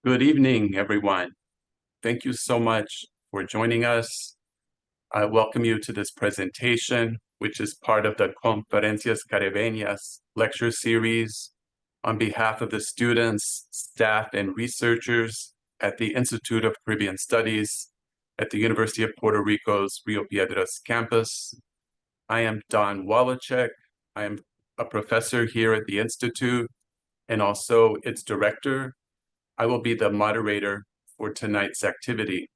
Good evening, everyone. Thank you so much for joining us. I welcome you to this presentation, which is part of the Conferencias Caribeñas lecture series on behalf of the students, staff, and researchers at the Institute of Caribbean Studies at the University of Puerto Rico's Rio Piedras campus. I am Don Wallachek. I am a professor here at the Institute and also its director. I will be the moderator for tonight's activity.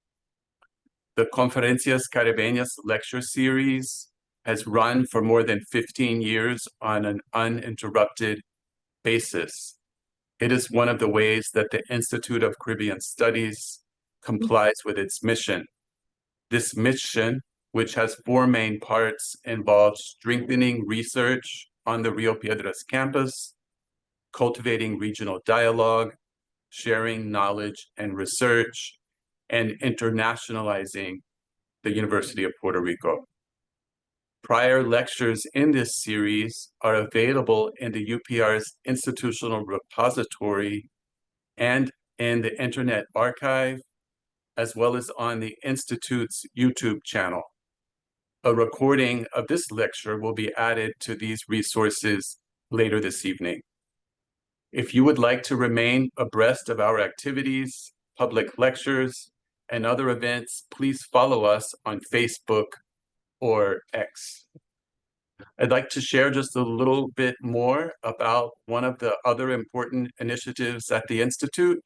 The Conferencias Caribeñas lecture series has run for more than 15 years on an uninterrupted basis. It is one of the ways that the Institute of Caribbean Studies complies with its mission. This mission, which has four main parts, involves strengthening research on the Rio Piedras campus, cultivating regional dialogue, sharing knowledge and research, and internationalizing the University of Puerto Rico. Prior lectures in this series are available in the UPR's institutional repository and in the Internet Archive, as well as on the Institute's YouTube channel. A recording of this lecture will be added to these resources later this evening. If you would like to remain abreast of our activities, public lectures, and other events, please follow us on Facebook or X. I'd like to share just a little bit more about one of the other important initiatives at the Institute,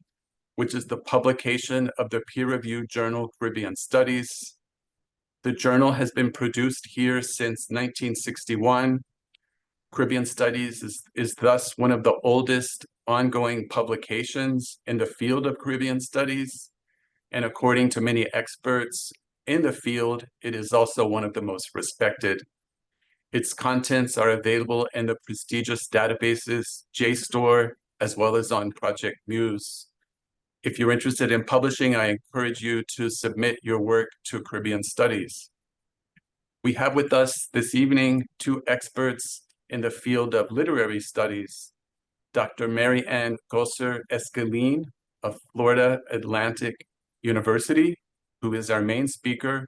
which is the publication of the peer-reviewed journal Caribbean Studies. The journal has been produced here since 1961. Caribbean Studies is thus one of the oldest ongoing publications in the field of Caribbean Studies, and according to many experts in the field, it is also one of the most respected. Its contents are available in the prestigious databases JSTOR, as well as on Project Muse. If you're interested in publishing, I encourage you to submit your work to Caribbean Studies. We have with us this evening two experts in the field of literary studies, Dr. Mary Ann Gosser Escalin of Florida Atlantic University, who is our main speaker,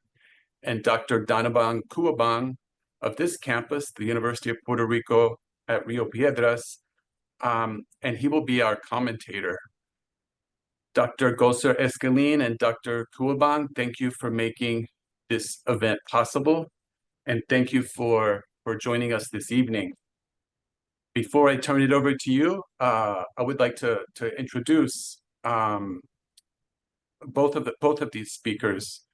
and Dr. Donabang Kuabang of this campus, the University of Puerto Rico at Rio Piedras, and he will be our commentator. Dr. Gosser Escalin and Dr. Kuabang, thank you for making this event possible, and thank you for joining us this evening. Before I turn it over to you, I would like to introduce both of these speakers.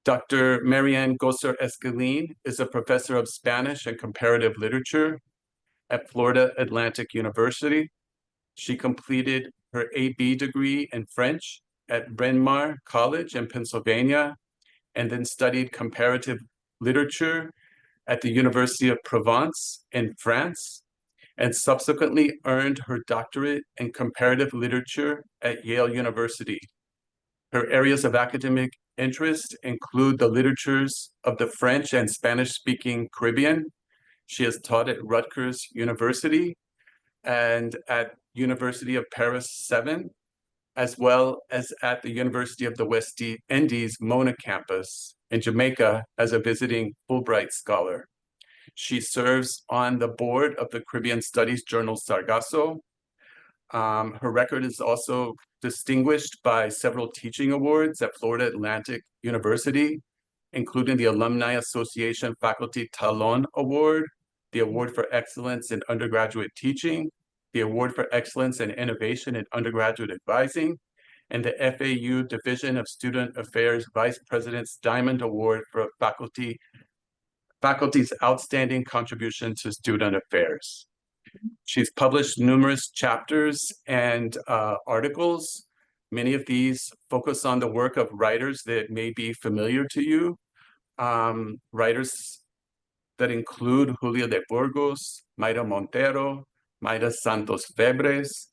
Dr. Mary Ann Gosser Escalin is a professor of Spanish and comparative literature at Florida Atlantic University. She completed her AB degree in French at Bryn Mawr College in Pennsylvania, and then studied comparative literature at the University of Provence in France, and subsequently earned her doctorate in comparative literature at Yale University. Her areas of academic interest include the literatures of the French and Spanish-speaking Caribbean. She has taught at Rutgers University and at University of Paris 7, as well as at the University of the West Indies Mona campus in Jamaica as a visiting Fulbright scholar. She serves on the board of the Caribbean Studies journal Sargasso. Her record is also distinguished by several teaching awards at Florida Atlantic University, including the Alumni Association Faculty Talon Award, the Award for Excellence in Undergraduate Teaching, the Award for Excellence in Innovation in Undergraduate Advising, and the FAU Division of Student Affairs Vice President's Diamond Award for faculty's outstanding contribution to student affairs. She's published numerous chapters and articles. Many of these focus on the work of writers that may be familiar to you. Writers that include Julia de Burgos, Mayra Montero, Mayra Santos Febres,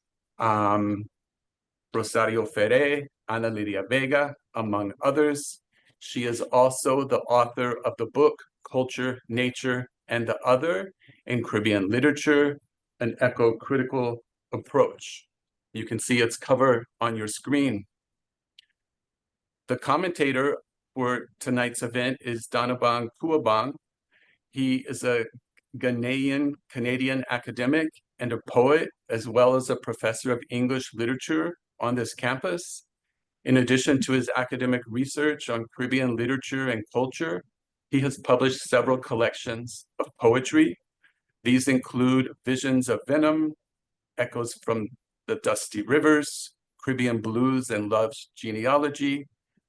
Rosario Ferre, Ana Lidia Vega, among others. She is also the author of the book Culture, Nature, and the Other in Caribbean Literature, an Eco-Critical Approach. You can see its cover on your screen. The commentator for tonight's event is Donabang Kuabang. He is a Ghanaian Canadian academic and a poet, as well as a professor of English literature on this campus. In addition to his academic research on Caribbean literature and culture, he has published several collections of poetry. These include Visions of Venom, Echoes from the Dusty Rivers, Caribbean Blues and Love's Genealogy,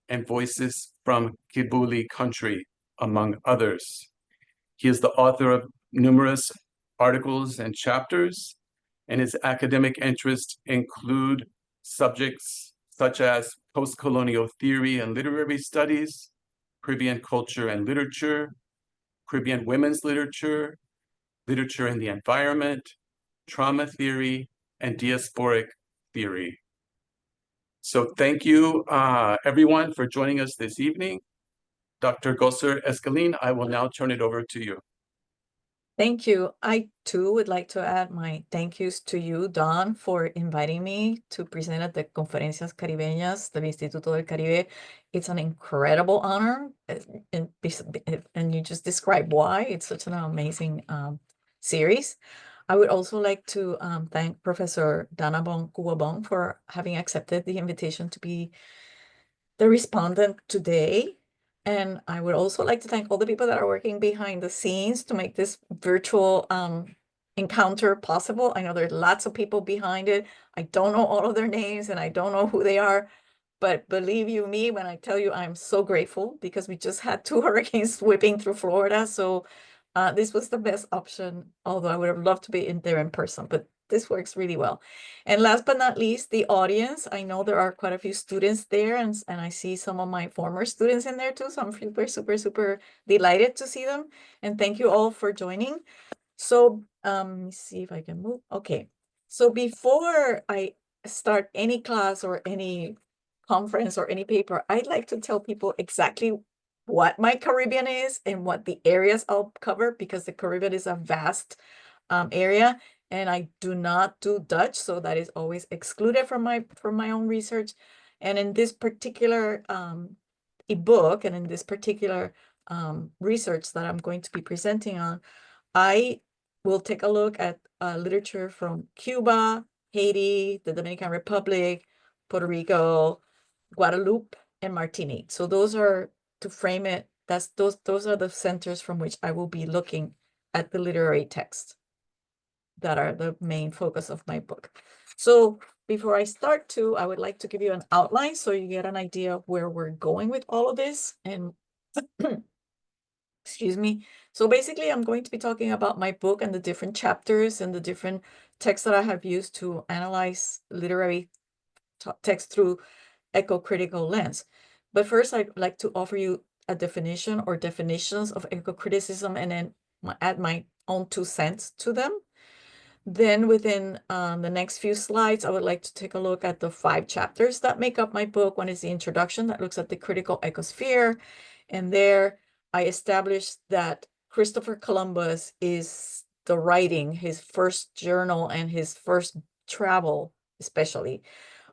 and Voices from Kibuli Country, among others. He is the author of numerous articles and chapters, and his academic interests include subjects such as post-colonial theory and literary studies, Caribbean culture and literature, Caribbean women's literature, literature in the environment, trauma theory, and diasporic theory. So thank you, everyone, for joining us this evening. Dr. Gosser Escalin, I will now turn it over to you. Thank you. I too would like to add my thank yous to you, Don, for inviting me to present at the Conferencias Caribeñas del Instituto del Caribe. It's an incredible honor, and you just described why. It's such an amazing series. I would also like to thank Professor Donabang Kuabang for having accepted the invitation to be the respondent today. And I would also like to thank all the people that are working behind the scenes to make this virtual encounter possible. I know there are lots of people behind it. I don't know all of their names and I don't know who they are, but believe you me when I tell you I'm so grateful, because we just had 2 hurricanes sweeping through Florida. So this was the best option, although I would have loved to be in there in person, but this works really well. And last but not least, the audience. I know there are quite a few students there, and I see some of my former students in there too. So I'm super delighted to see them. And thank you all for joining. So let me see if I can move. Okay. So before I start any class or any conference or any paper, I'd like to tell people exactly what my Caribbean is and what the areas I'll cover, because the Caribbean is a vast area. And I do not do Dutch, so that is always excluded from my own research. And in this particular ebook, and in this particular research that I'm going to be presenting on, I will take a look at literature from Cuba, Haiti, the Dominican Republic, Puerto Rico, Guadeloupe, and Martinique. So those are, to frame it, those are the centers from which I will be looking at the literary text that are the main focus of my book. So before I start I would like to give you an outline so you get an idea of where we're going with all of this. And excuse me. So basically, I'm going to be talking about my book and the different chapters and the different texts that I have used to analyze literary text through eco-critical lens. But first, I'd like to offer you a definition or definitions of eco-criticism, and then add my own 2 cents to them. Then within the next few slides, I would like to take a look at the 5 chapters that make up my book. One is the introduction that looks at the critical ecosphere. And there I established that Christopher Columbus is the writing, his first journal and his first travel especially,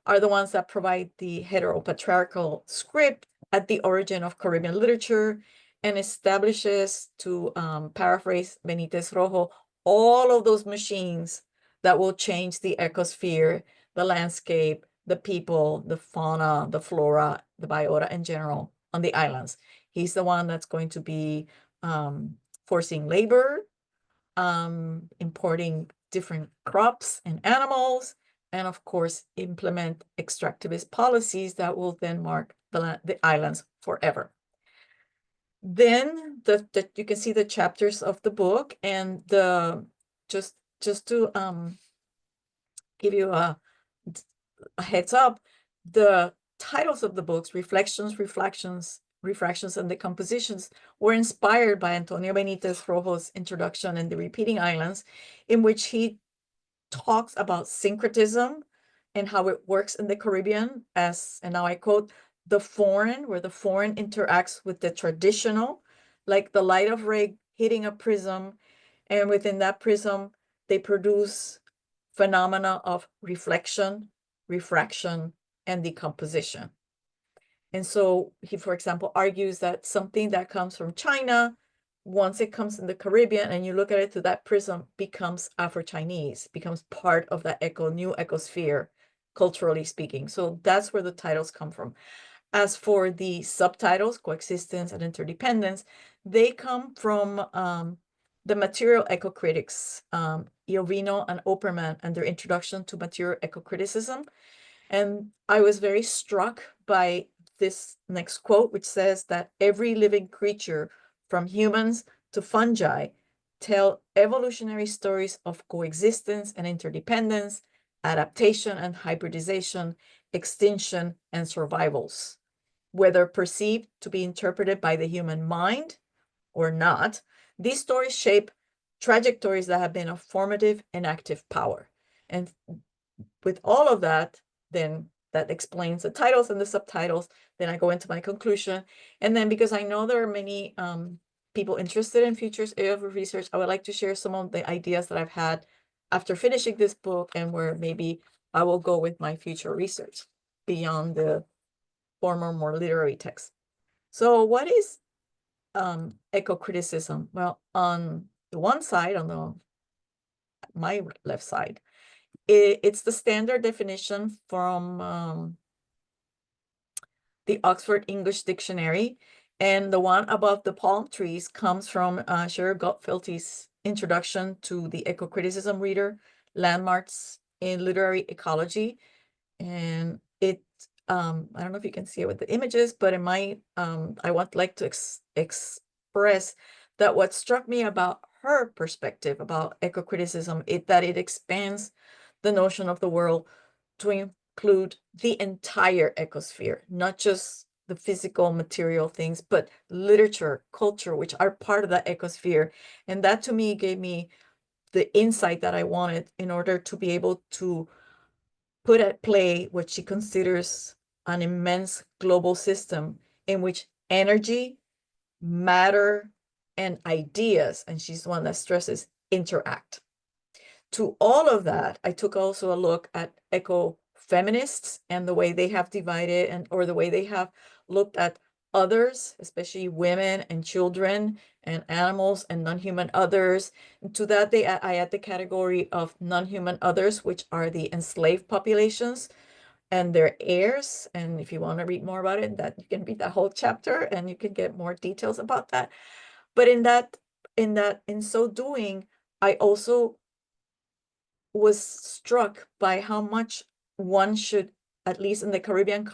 are the ones that provide the heteropatriarchal script at the origin of Caribbean literature, and establishes, to paraphrase Benitez Rojo, all of those machines that will change the ecosphere, the landscape, the people, the fauna, the flora, the biota in general on the islands. He's the one that's going to be forcing labor, importing different crops and animals, and of course, implement extractivist policies that will then mark the islands forever. Then you can see the chapters of the book, and just to give you a heads up, the titles of the books, Reflections, Refractions, and Decompositions, were inspired by Antonio Benitez Rojo's introduction in The Repeating Islands, in which he talks about syncretism and how it works in the Caribbean as, and now I quote, the foreign, where the foreign interacts with the traditional, like the light of ray hitting a prism, and within that prism, they produce phenomena of reflection, refraction, and decomposition. And so he, for example, argues that something that comes from China, once it comes in the Caribbean and you look at it through that prism, becomes Afro-Chinese, becomes part of that new ecosphere, culturally speaking. So that's where the titles come from. As for the subtitles, coexistence and interdependence, they come from the material eco-critics, Iovino and Opperman, and their introduction to material eco-criticism. And I was very struck by this next quote, which says that every living creature, from humans to fungi, tell evolutionary stories of coexistence and interdependence, adaptation and hybridization, extinction and survivals. Whether perceived to be interpreted by the human mind or not, these stories shape trajectories that have been of formative and active power. And with all of that, then that explains the titles and the subtitles. Then I go into my conclusion. And then because I know there are many people interested in futures of research, I would like to share some of the ideas that I've had after finishing this book and where maybe I will go with my future research beyond the former, more literary text. So what is eco-criticism? Well, on the one side, on my left side, it's the standard definition from the Oxford English Dictionary. And the one above the palm trees comes from Sherry Gottfelty's introduction to the eco-criticism reader, Landmarks in Literary Ecology. And it, I don't know if you can see it with the images, but in my, I want like to express that what struck me about her perspective about eco-criticism is that it expands the notion of the world to include the entire ecosphere, not just the physical material things, but literature, culture, which are part of that ecosphere. And that to me gave me the insight that I wanted in order to be able to put at play what she considers an immense global system in which energy, matter, and ideas, and she's the one that stresses, interact. To all of that, I took also a look at eco-feminists and the way they have divided or the way they have looked at others, especially women and children and animals and non-human others. And to that, I add the category of non-human others, which are the enslaved populations and their heirs. And if you want to read more about it, that you can read that whole chapter and you can get more details about that. But in so doing, I also was struck by how much one should, at least in the Caribbean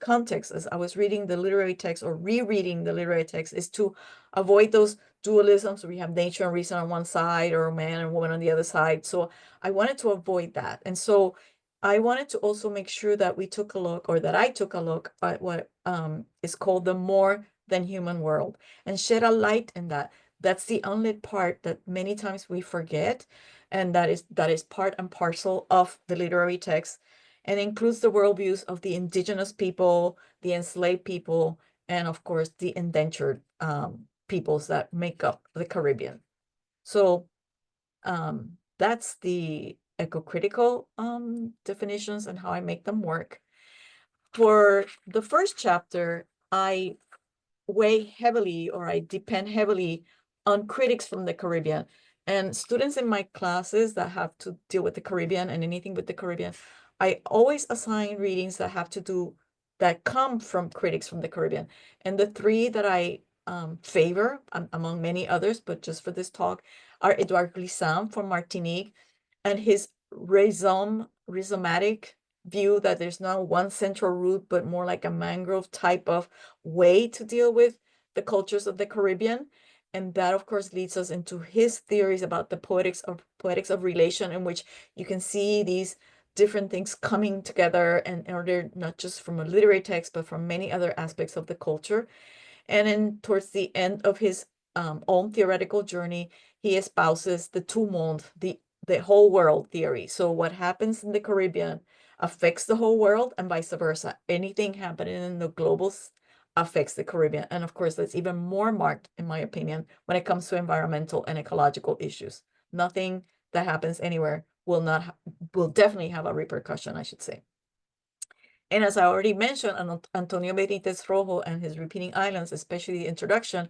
context, as I was reading the literary text or rereading the literary text, is to avoid those dualisms where we have nature and reason on one side or man and woman on the other side. So I wanted to avoid that. And so I wanted to also make sure that we took a look, or that I took a look at what is called the more than human world and shed a light in that. That's the unlit part that many times we forget. And that is part and parcel of the literary text, and includes the worldviews of the indigenous people, the enslaved people, and of course the indentured peoples that make up the Caribbean. So that's the eco-critical definitions and how I make them work. For the first chapter, I weigh heavily, or I depend heavily on critics from the Caribbean. And students in my classes that have to deal with the Caribbean and anything with the Caribbean, I always assign readings that come from critics from the Caribbean. And the three that I favor, among many others, but just for this talk, are Edouard Glissant from Martinique and his rhizomatic view that there's not one central root, but more like a mangrove type of way to deal with the cultures of the Caribbean. And that, of course, leads us into his theories about the poetics of relation, in which you can see these different things coming together in order, not just from a literary text, but from many other aspects of the culture. And then towards the end of his own theoretical journey, he espouses the tout monde, the whole world theory. So what happens in the Caribbean affects the whole world, and vice versa. Anything happening in the global affects the Caribbean. And of course, that's even more marked, in my opinion, when it comes to environmental and ecological issues. Nothing that happens anywhere will definitely have a repercussion, I should say. And as I already mentioned, Antonio Benitez Rojo and his Repeating Islands, especially the introduction,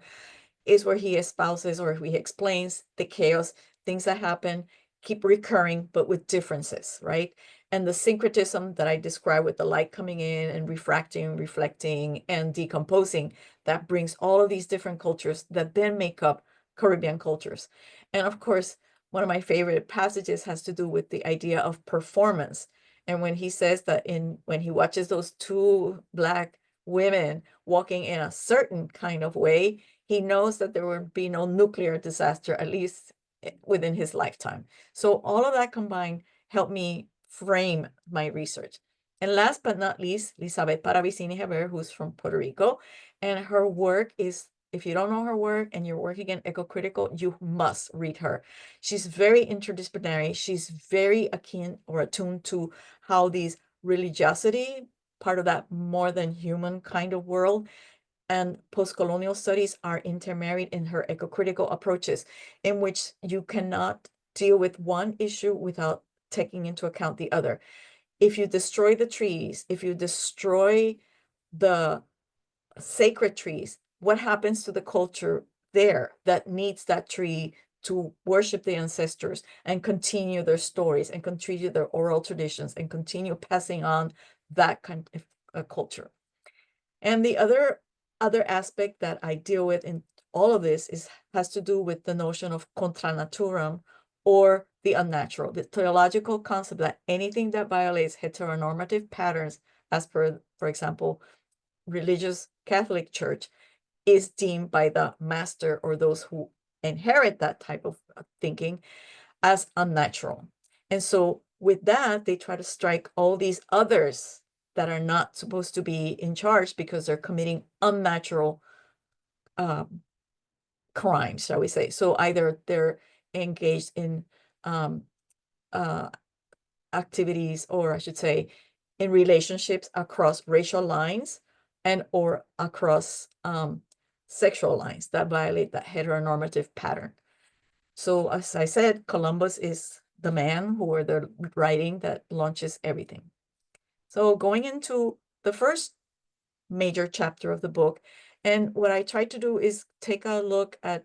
is where he espouses or he explains the chaos, things that happen, keep recurring, but with differences, right? And the syncretism that I described with the light coming in and refracting, reflecting, and decomposing, that brings all of these different cultures that then make up Caribbean cultures. And of course, one of my favorite passages has to do with the idea of performance. And when he says that when he watches those two Black women walking in a certain kind of way, he knows that there will be no nuclear disaster, at least within his lifetime. So all of that combined helped me frame my research. And last but not least, Elizabeth Paravicini Heber, who's from Puerto Rico, and her work is, if you don't know her work and you're working in eco-critical, you must read her. She's very interdisciplinary. She's very akin or attuned to how these religiosity, part of that more than human kind of world, and post-colonial studies are intermarried in her eco-critical approaches, in which you cannot deal with one issue without taking into account the other. If you destroy the trees, if you destroy the sacred trees, what happens to the culture there that needs that tree to worship the ancestors and continue their stories and continue their oral traditions and continue passing on that kind of culture? And the other aspect that I deal with in all of this has to do with the notion of contra naturam, or the unnatural, the theological concept that anything that violates heteronormative patterns, as per, for example, religious Catholic Church, is deemed by the master or those who inherit that type of thinking as unnatural. And so with that, they try to strike all these others that are not supposed to be in charge because they're committing unnatural crimes, shall we say. So either they're engaged in activities, or I should say, in relationships across racial lines and or across sexual lines that violate that heteronormative pattern. So as I said, Columbus is the man or the writing that launches everything. So going into the first major chapter of the book, and what I tried to do is take a look at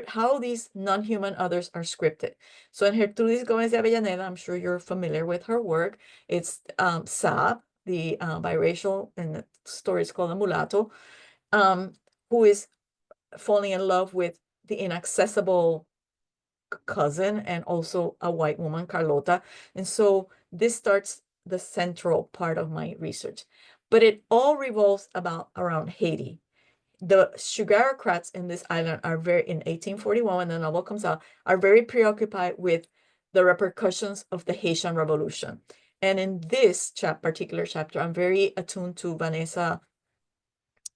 how these non-human others are scripted. So in Gertrudis Gomez de Avellaneda, I'm sure you're familiar with her work. It's Saab, the biracial, and the story is called The Mulatto, who is falling in love with the inaccessible cousin and also a white woman, Carlota. And so this starts the central part of my research. But it all revolves around Haiti. The sugarocrats in this island are in 1841, when the novel comes out, are very preoccupied with the repercussions of the Haitian Revolution. And in this particular chapter, I'm very attuned to Vanessa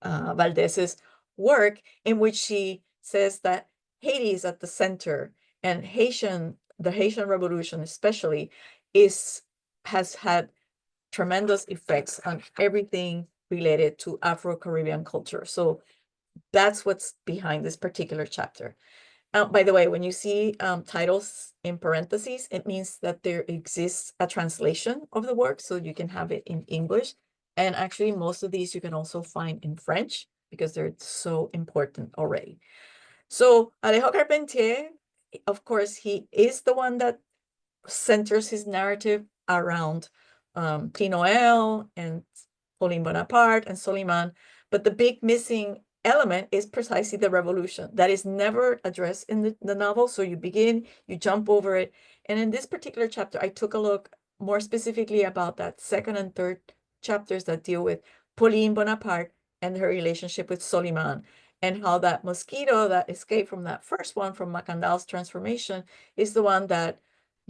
Valdez's work, in which she says that Haiti is at the center, and the Haitian Revolution especially has had tremendous effects on everything related to Afro-Caribbean culture. So that's what's behind this particular chapter. By the way, when you see titles in parentheses, it means that there exists a translation of the work, so you can have it in English. And actually, most of these you can also find in French because they're so important already. So Alejo Carpentier, of course, he is the one that centers his narrative around Pinoel and Pauline Bonaparte and Soliman. But the big missing element is precisely the revolution that is never addressed in the novel. So you begin, you jump over it. And in this particular chapter, I took a look more specifically about that second and third chapters that deal with Pauline Bonaparte and her relationship with Soliman, and how that mosquito that escaped from that first one, from Macandal's transformation, is the one that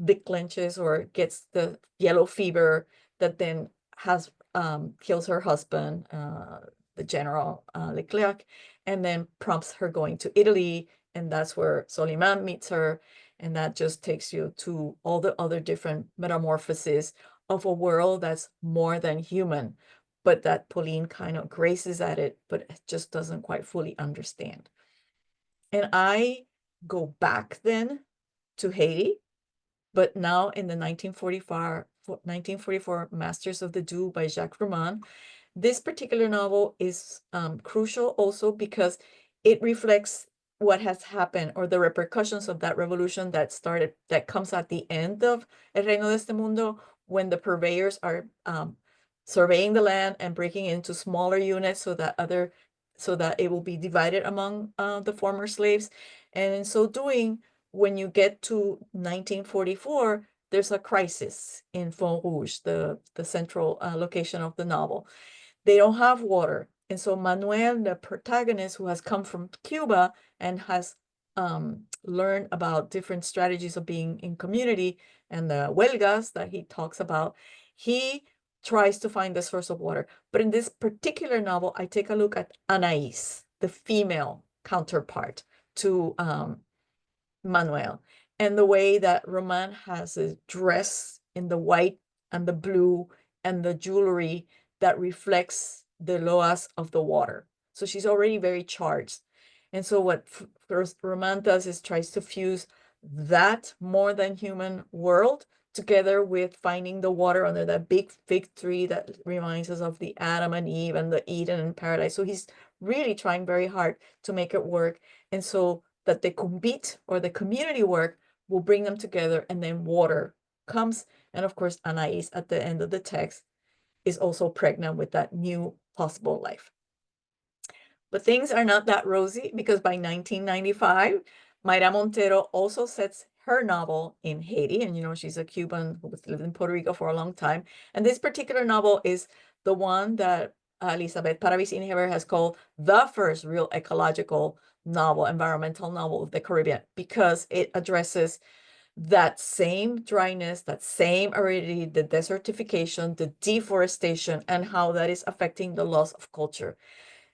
declenches or gets the yellow fever that then kills her husband, the General Leclerc, and then prompts her going to Italy. And that's where Soliman meets her. And that just takes you to all the other different metamorphoses of a world that's more than human, but that Pauline kind of graces at it, but just doesn't quite fully understand. And I go back then to Haiti, but now in the 1945 1944 Masters of the Dew by Jacques Roman. This particular novel is crucial also because it reflects what has happened or the repercussions of that revolution that comes at the end of El Reino de este Mundo, when the purveyors are surveying the land and breaking into smaller units so that it will be divided among the former slaves. And in so doing, when you get to 1944, there's a crisis in Font Rouge, the central location of the novel. They don't have water. And so Manuel, the protagonist, who has come from Cuba and has learned about different strategies of being in community and the huelgas that he talks about, he tries to find the source of water. But in this particular novel, I take a look at Anais, the female counterpart to Manuel, and the way that Roman has a dress in the white and the blue and the jewelry that reflects the loas of the water. So she's already very charged. And so what first Roman does is tries to fuse that more than human world together with finding the water under that big fig tree that reminds us of the Adam and Eve and the Eden and paradise. So he's really trying very hard to make it work. And so that the kumbit or the community work will bring them together, and then water comes. And of course, Anais at the end of the text is also pregnant with that new possible life. But things are not that rosy, because by 1995, Mayra Montero also sets her novel in Haiti. And she's a Cuban who lived in Puerto Rico for a long time. And this particular novel is the one that Elizabeth Paravicini-Heber has called the first real ecological novel, environmental novel of the Caribbean, because it addresses that same dryness, that same aridity, the desertification, the deforestation, and how that is affecting the loss of culture.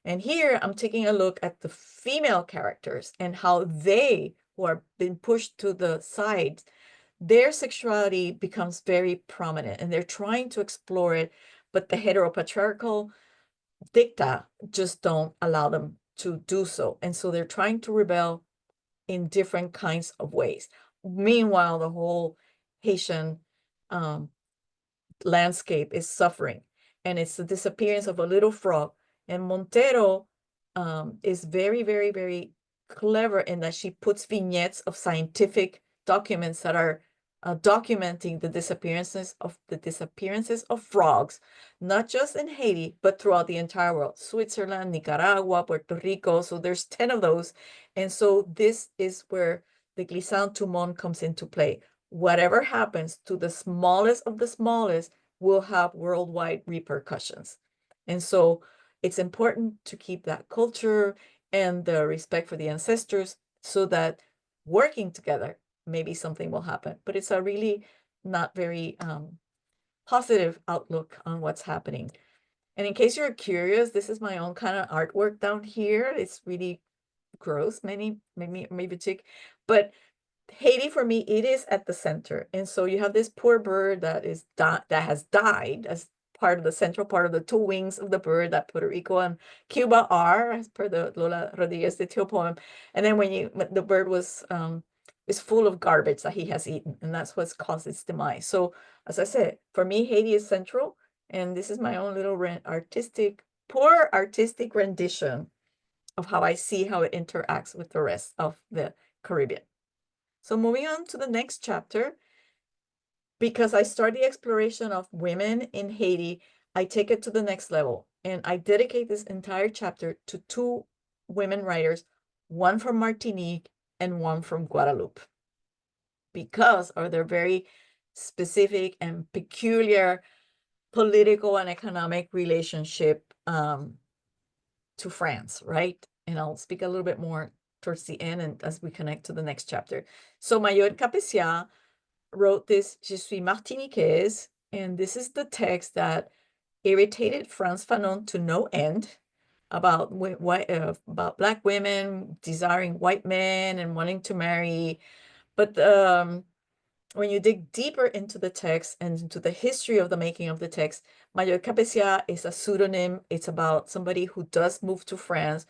And here I'm taking a look at the female characters and how they, who are being pushed to the side, their sexuality becomes very prominent, and they're trying to explore it, but the heteropatriarchal dicta just don't allow them to do so. And so they're trying to rebel in different kinds of ways. Meanwhile, the whole Haitian landscape is suffering, and it's the disappearance of a little frog. And Montero is very, very, very clever in that she puts vignettes of scientific documents that are documenting the disappearances of frogs, not just in Haiti, but throughout the entire world. Switzerland, Nicaragua, Puerto Rico. So there's 10 of those. And so this is where the glissant tout monde comes into play. Whatever happens to the smallest of the smallest will have worldwide repercussions. And so it's important to keep that culture and the respect for the ancestors, so that working together, maybe something will happen. But it's a really not very positive outlook on what's happening. And in case you're curious, this is my own kind of artwork down here. It's really gross, maybe tick, but Haiti, for me, it is at the center. And so you have this poor bird that has died as part of the central part of the two wings of the bird that Puerto Rico and Cuba are, as per the Lola Rodriguez de Tio poem. And then when the bird is full of garbage that he has eaten, and that's what's caused its demise. So as I said, for me, Haiti is central, and this is my own little poor artistic rendition of how I see how it interacts with the rest of the Caribbean. So moving on to the next chapter, because I start the exploration of women in Haiti, I take it to the next level. And I dedicate this entire chapter to two women writers, one from Martinique and one from Guadeloupe, because of their very specific and peculiar political and economic relationship to France, right? And I'll speak a little bit more towards the end and as we connect to the next chapter. So Mayol Capécia wrote this Je suis Martiniquaise, and this is the text that irritated Frantz Fanon to no end about Black women desiring white men and wanting to marry. But when you dig deeper into the text and into the history of the making of the text, Mayol Capécia is a pseudonym. It's about somebody who does move to France,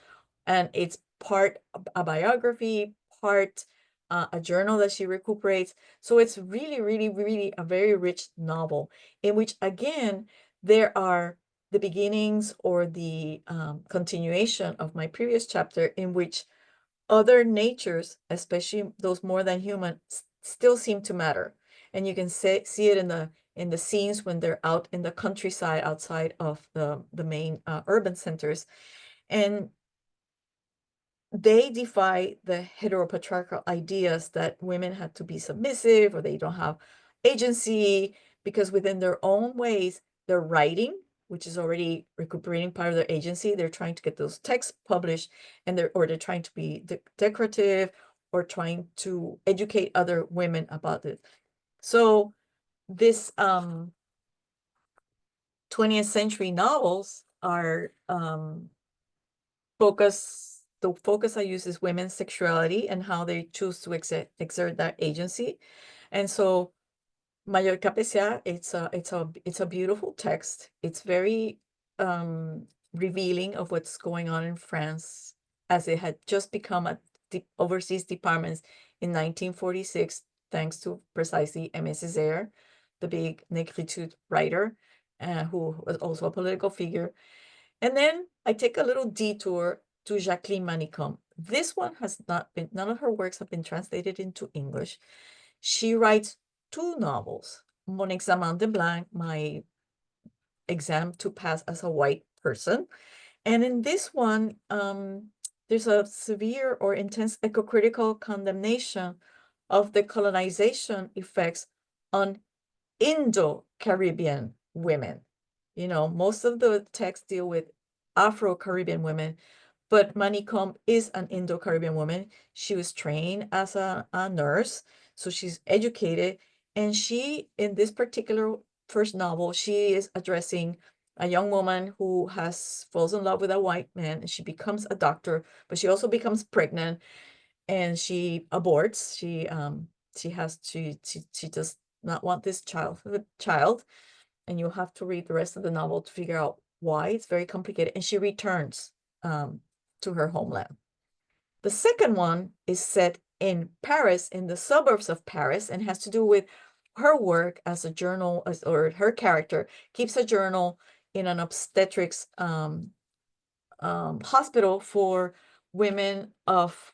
and it's part a biography, part a journal that she recuperates. So it's really, really, really a very rich novel in which, again, there are the beginnings or the continuation of my previous chapter in which other natures, especially those more than human, still seem to matter. And you can see it in the scenes when they're out in the countryside outside of the main urban centers. And they defy the heteropatriarchal ideas that women had to be submissive or they don't have agency, because within their own ways, they're writing, which is already recuperating part of their agency. They're trying to get those texts published, and they're trying to be decorative or trying to educate other women about it. So this 20th century novels are the focus I use is women's sexuality and how they choose to exert that agency. And so Mallorca Pecia, it's a beautiful text. It's very revealing of what's going on in France, as it had just become a overseas department in 1946, thanks to precisely Aimé Césaire, the big Négritude writer, who was also a political figure. And then I take a little detour to Jacqueline Manicombe. This one has not been, none of her works have been translated into English. She writes two novels, Mon Examen de Blanc, my exam to pass as a white person. And in this one, there's a severe or intense ecocritical condemnation of the colonization effects on Indo-Caribbean women. You know, most of the texts deal with Afro-Caribbean women, but Manicombe is an Indo-Caribbean woman. She was trained as a nurse, so she's educated. And she, in this particular first novel, she is addressing a young woman who falls in love with a white man, and she becomes a doctor, but she also becomes pregnant, and she aborts. She does not want this child, and you'll have to read the rest of the novel to figure out why. It's very complicated. And she returns to her homeland. The second one is set in Paris, in the suburbs of Paris, and has to do with her work as a journal, or her character keeps a journal in an obstetrics hospital for women of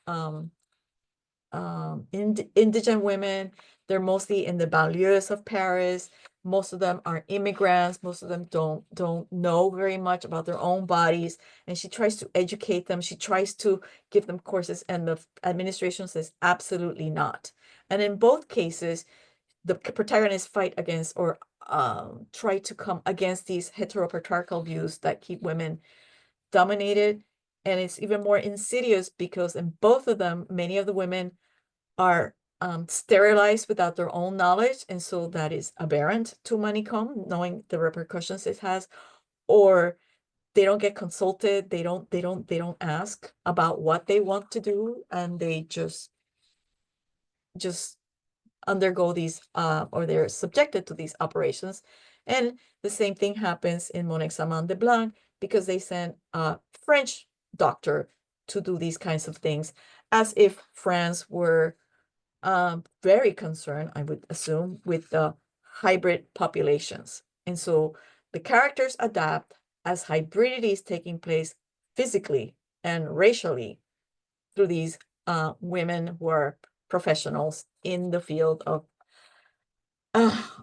indigent women. They're mostly in the banlieues of Paris. Most of them are immigrants. Most of them don't know very much about their own bodies. And she tries to educate them. She tries to give them courses, and the administration says absolutely not. And in both cases, the protagonists fight against, or try to come against, these heteropatriarchal views that keep women dominated. And it's even more insidious because in both of them, many of the women are sterilized without their own knowledge, and so that is aberrant to Manicombe, knowing the repercussions it has. Or they don't get consulted, they don't ask about what they want to do, and they just undergo these or they're subjected to these operations. And the same thing happens in Mon Examen de Blanc, because they send a French doctor to do these kinds of things, as if France were very concerned, I would assume, with the hybrid populations. And so the characters adapt as hybridity is taking place physically and racially through these women who are professionals in the field of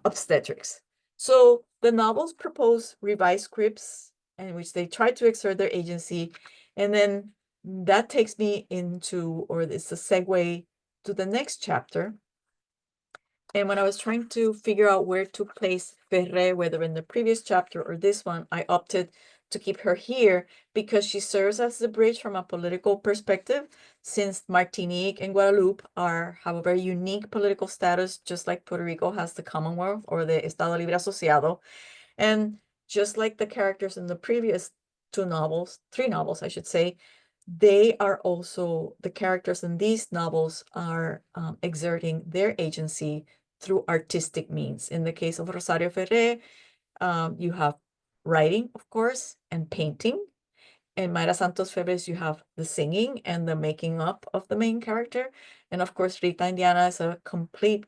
obstetrics. So the novels propose revised scripts in which they try to exert their agency. And then that takes me into, or it's a segue to the next chapter. And when I was trying to figure out where to place Ferré, whether in the previous chapter or this one, I opted to keep her here because she serves as the bridge from a political perspective, since Martinique and Guadeloupe have a very unique political status, just like Puerto Rico has the Commonwealth or the Estado Libre Asociado. And just like the characters in the previous three novels, I should say, they are also, the characters in these novels are exerting their agency through artistic means. In the case of Rosario Ferré, you have writing, of course, and painting. in Mayra Santos Febres, you have the singing and the making up of the main character. And of course, Rita Indiana is a complete,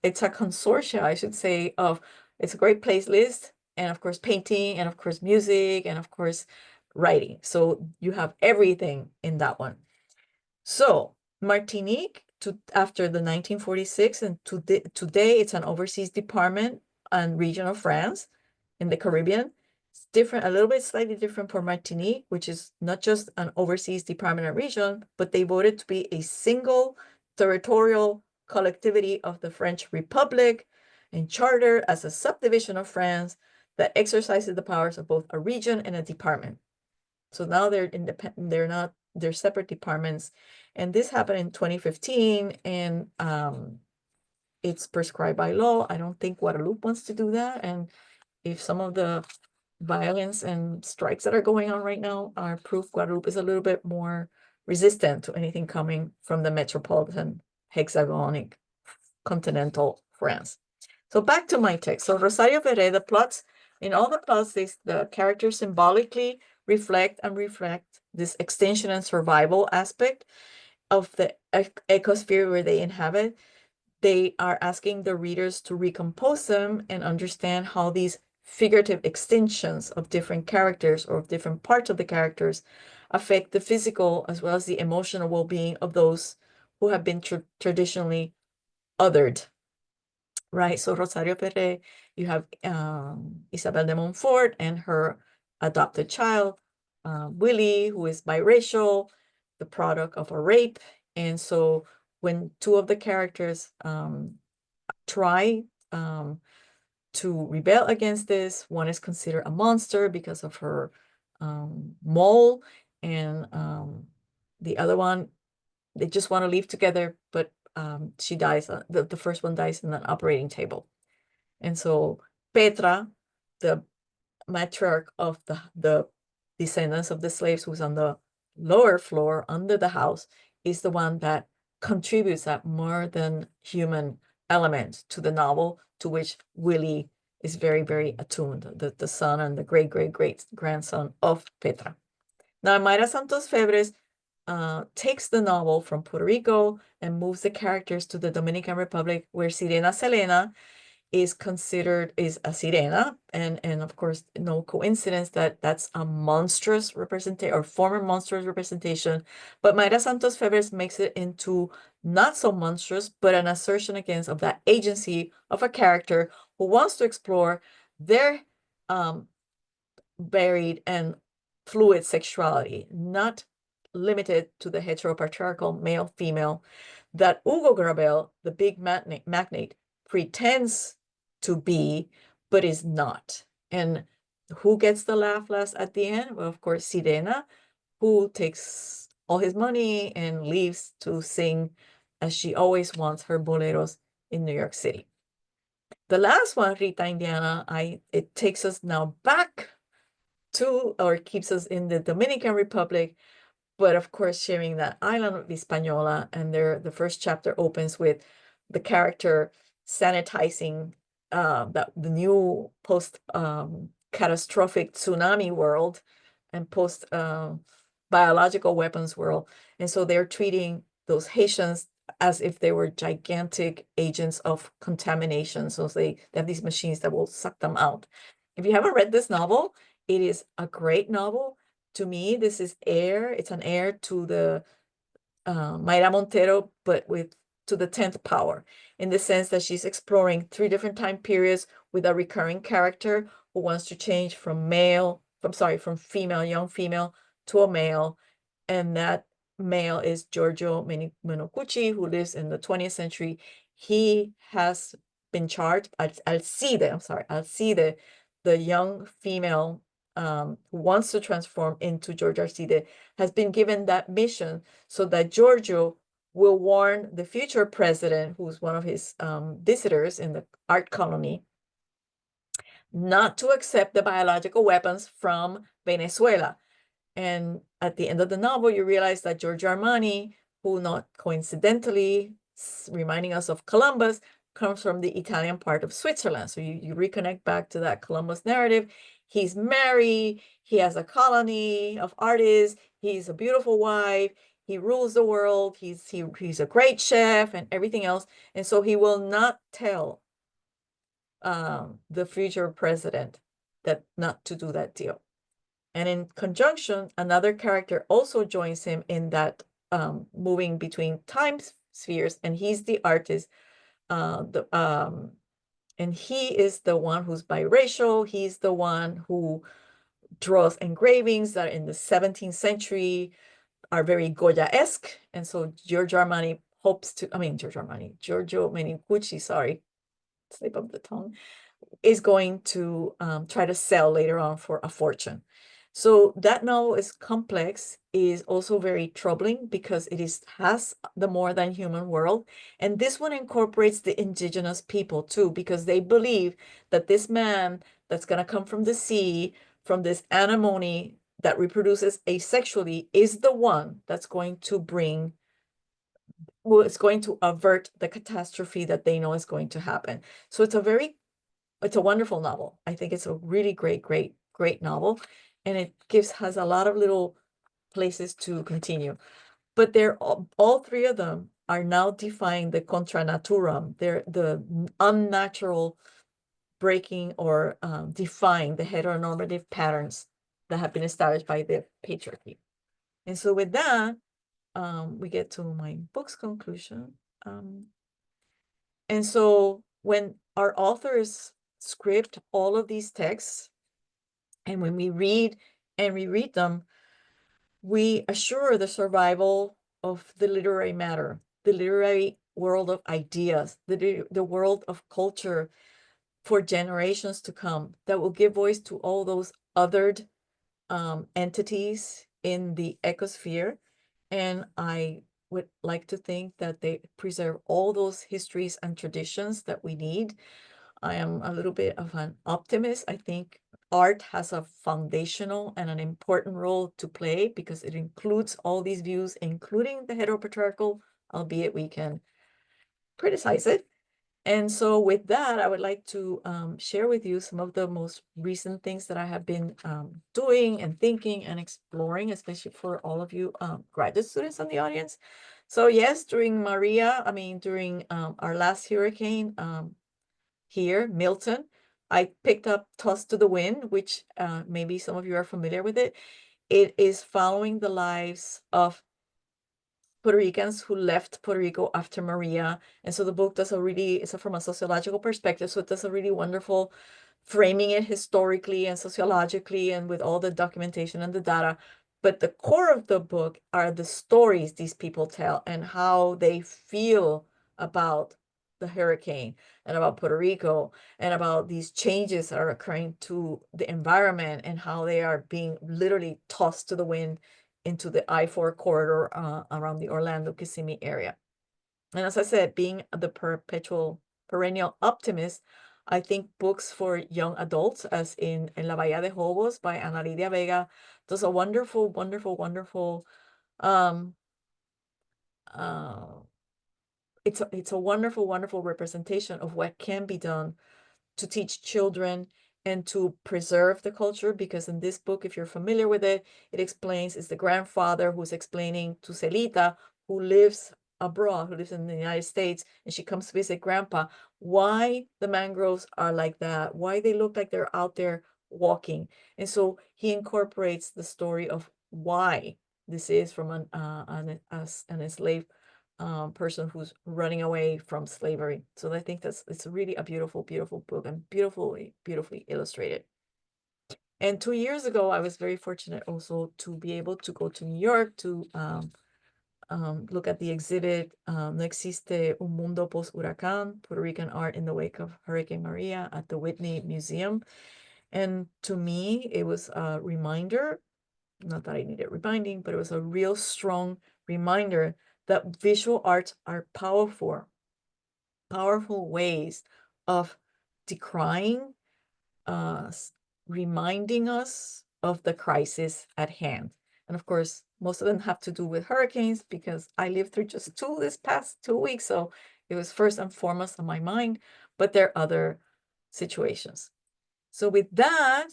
it's a consortia, I should say, of, it's a great playlist, and of course, painting, and of course, music, and of course, writing. So you have everything in that one. So Martinique, after the 1946, and today it's an overseas department and region of France in the Caribbean. It's different, a little bit slightly different for Martinique, which is not just an overseas department and region, but they voted to be a single territorial collectivity of the French Republic and chartered as a subdivision of France that exercises the powers of both a region and a department. So now they're independent, they're separate departments. And this happened in 2015, and it's prescribed by law. I don't think Guadeloupe wants to do that. And if some of the violence and strikes that are going on right now are proof, Guadeloupe is a little bit more resistant to anything coming from the metropolitan hexagonic continental France. So back to my text. So Rosario Ferré, the plots, in all the plots, the characters symbolically reflect this extinction and survival aspect of the ecosphere where they inhabit. They are asking the readers to recompose them and understand how these figurative extinctions of different characters or of different parts of the characters affect the physical as well as the emotional well-being of those who have been traditionally othered. Right, so Rosario Ferré, you have Isabel de Montfort and her adopted child, Willie, who is biracial, the product of a rape. And so when two of the characters try to rebel against this, one is considered a monster because of her mole, and the other one, they just want to live together, but she dies, the first one dies in an operating table. And so Petra, the matriarch of the descendants of the slaves, who's on the lower floor under the house, is the one that contributes that more than human element to the novel, to which Willie is very, very attuned, the son and the great-great-great-grandson of Petra. Now, Mayra Santos Febres takes the novel from Puerto Rico and moves the characters to the Dominican Republic, where Sirena Selena is considered a sirena, and of course, no coincidence that that's a monstrous representation or former monstrous representation. But Mayra Santos Febres makes it into not so monstrous, but an assertion against of that agency of a character who wants to explore their varied and fluid sexuality, not limited to the heteropatriarchal male-female that Hugo Grabel, the big magnate, pretends to be, but is not. And who gets the laugh last at the end? Well, of course, Sirena, who takes all his money and leaves to sing, as she always wants, her boleros in New York City. The last one, Rita Indiana, it takes us now back to, or keeps us in the Dominican Republic, but of course sharing that island with Hispaniola. And the first chapter opens with the character sanitizing the new post catastrophic tsunami world and post biological weapons world. And so they're treating those Haitians as if they were gigantic agents of contamination. So they have these machines that will suck them out. If you haven't read this novel, it is a great novel. To me, this is it's an heir to the Mayra Montero, but to the 10th power, in the sense that she's exploring 3 different time periods with a recurring character who wants to change from female, young female, to a male. And that male is Giorgio Menocucci, who lives in the 20th century. He has been charged, Alcide, the young female who wants to transform into George Arcide, has been given that mission so that Giorgio will warn the future president, who's one of his visitors in the art colony, not to accept the biological weapons from Venezuela. And at the end of the novel, you realize that Giorgio Armani, who not coincidentally, reminding us of Columbus, comes from the Italian part of Switzerland. So you reconnect back to that Columbus narrative. He's married, he has a colony of artists, he's a beautiful wife, he rules the world, he's a great chef and everything else. And so he will not tell the future president that not to do that deal. And in conjunction, another character also joins him in that moving between time spheres, and he's the artist. And he is the one who's biracial. He's the one who draws engravings that in the 17th century are very Goya-esque. And so Giorgio Menigucci, sorry, slip of the tongue, is going to try to sell later on for a fortune. So that novel is complex, is also very troubling because it has the more than human world. And this one incorporates the indigenous people too, because they believe that this man that's going to come from the sea, from this anemone that reproduces asexually, is the one that's going to it's going to avert the catastrophe that they know is going to happen. So it's a wonderful novel. I think it's a really great novel. And it has a lot of little places to continue. But they're all three of them are now defying the contra naturam. They're the unnatural breaking or defying the heteronormative patterns that have been established by the patriarchy. And so with that, we get to my book's conclusion. And so when our authors script all of these texts, and when we read and reread them, we assure the survival of the literary matter, the literary world of ideas, the world of culture for generations to come, that will give voice to all those othered entities in the ecosphere. And I would like to think that they preserve all those histories and traditions that we need. I am a little bit of an optimist. I think art has a foundational and an important role to play because it includes all these views, including the heteropatriarchal, albeit we can criticize it. And so with that, I would like to share with you some of the most recent things that I have been doing and thinking and exploring, especially for all of you graduate students in the audience. So yes, during our last hurricane here, Milton, I picked up Tossed to the Wind, which maybe some of you are familiar with it. It is following the lives of Puerto Ricans who left Puerto Rico after Maria. And so the book does it's from a sociological perspective. So it does a really wonderful framing it historically and sociologically and with all the documentation and the data. But the core of the book are the stories these people tell and how they feel about the hurricane and about Puerto Rico and about these changes that are occurring to the environment and how they are being literally tossed to the wind into the I-4 corridor around the Orlando-Kissimmee area. And as I said, being the perennial optimist, I think books for young adults, as in La Bahía de Jobos by Ana Lidia Vega, does a wonderful it's a wonderful representation of what can be done to teach children and to preserve the culture, because in this book, if you're familiar with it, it explains it's the grandfather who's explaining to Celita, who lives abroad, who lives in the United States, and she comes to visit grandpa, why the mangroves are like that, why they look like they're out there walking. And so he incorporates the story of why this is from an enslaved person who's running away from slavery. So I think it's really a beautiful book and beautifully illustrated. And 2 years ago, I was very fortunate also to be able to go to New York to look at the exhibit No Existe un Mundo Post Huracán, Puerto Rican Art in the Wake of Hurricane Maria at the Whitney Museum. And to me, it was a reminder, not that I needed reminding, but it was a real strong reminder that visual arts are powerful ways of decrying, reminding us of the crisis at hand. And of course, most of them have to do with hurricanes because I lived through just two this past 2 weeks. So It was first and foremost on my mind, but there are other situations. So with that,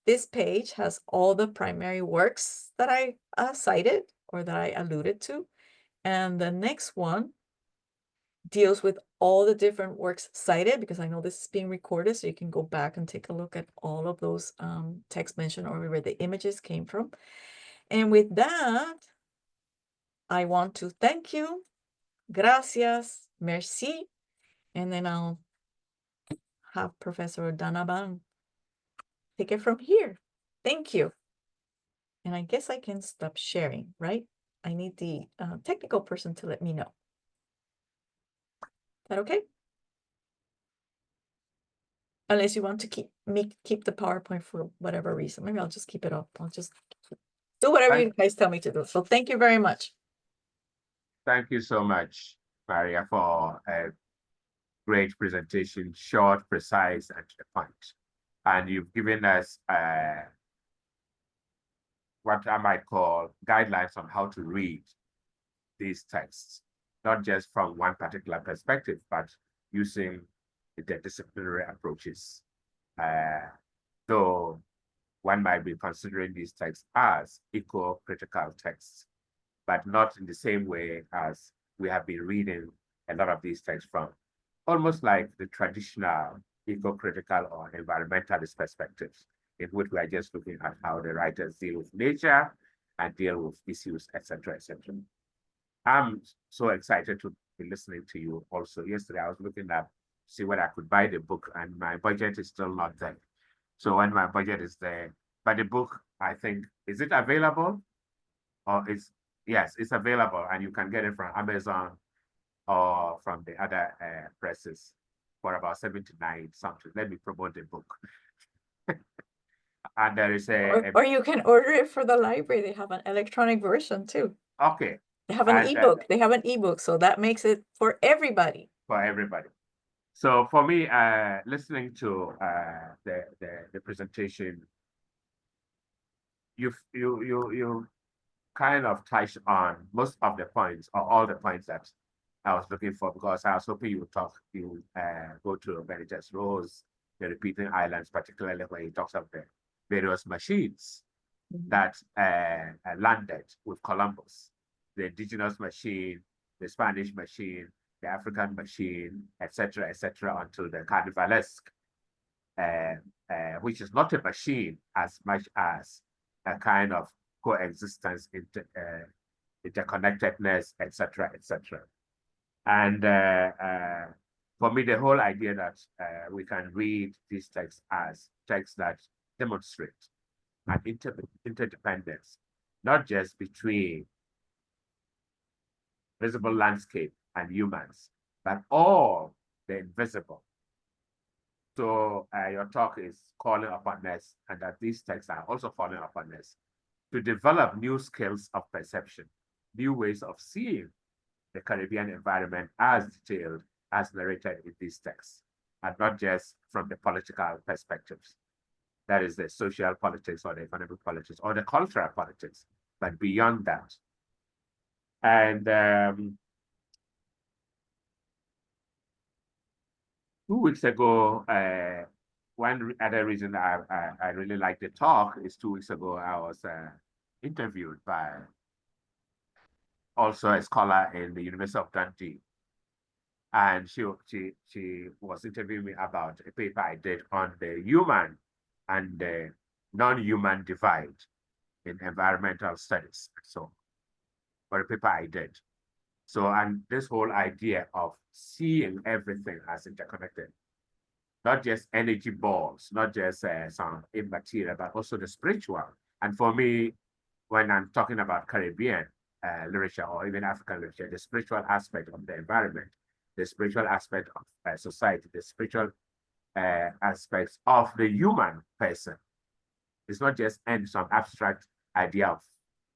this page has all the primary works that I cited or that I alluded to. And the next one deals with all the different works cited, because I know this is being recorded, so you can go back and take a look at all of those texts mentioned or where the images came from. And with that, I want to thank you. Gracias, merci. And then I'll have Professor Danaban take it from here. Thank you. And I guess I can stop sharing, right? I need the technical person to let me know. Is that okay? Unless you want to keep the PowerPoint for whatever reason. Maybe I'll just keep it up. I'll just do whatever you guys tell me to do. So thank you very much. Thank you so much, Maria, for a great presentation, short, precise, and to the point. And you've given us what I might call guidelines on how to read these texts, not just from one particular perspective, but using interdisciplinary approaches. Though one might be considering these texts as eco-critical texts, but not in the same way as we have been reading a lot of these texts from, almost like the traditional eco-critical or environmentalist perspectives, in which we are just looking at how the writers deal with nature and deal with issues, etc., etc. I'm so excited to be listening to you also. Yesterday, I was looking at see whether I could buy the book, and my budget is still not there. So when my budget is there, but the book, I think, is it available? Or yes, it's available, and you can get it from Amazon or from the other presses for about 79 something. Let me promote the book. And there is or you can order it for the library. They have an electronic version too. Okay. They have an ebook. They have an ebook, so that makes it for everybody. For everybody. So for me, listening to the presentation, you kind of touched on most of the points or all the points that I was looking for, because I was hoping you would go to Benitez Rose, the repeating islands, particularly when he talks of the various machines that landed with Columbus, the indigenous machine, the Spanish machine, the African machine, etc., until the carnivalesque, which is not a machine as much as a kind of coexistence, interconnectedness, etc., etc. And for me, the whole idea that we can read these texts as texts that demonstrate an interdependence, not just between visible landscape and humans, but all the invisible. So your talk is calling upon us, and that these texts are also calling upon us to develop new skills of perception, new ways of seeing the Caribbean environment as detailed, as narrated in these texts, and not just from the political perspectives. That is the social politics or the economic politics or the cultural politics, but beyond that. And 2 weeks ago, one other reason I really like the talk is 2 weeks ago, I was interviewed by also a scholar in the University of Dundee. And she was interviewing me about a paper I did on the human and the non-human divide in environmental studies. So, for a paper I did. So, and this whole idea of seeing everything as interconnected, not just energy balls, not just some immaterial, but also the spiritual. And for me, when I'm talking about Caribbean literature or even African literature, the spiritual aspect of the environment, the spiritual aspect of society, the spiritual aspects of the human person. It's not just some abstract idea of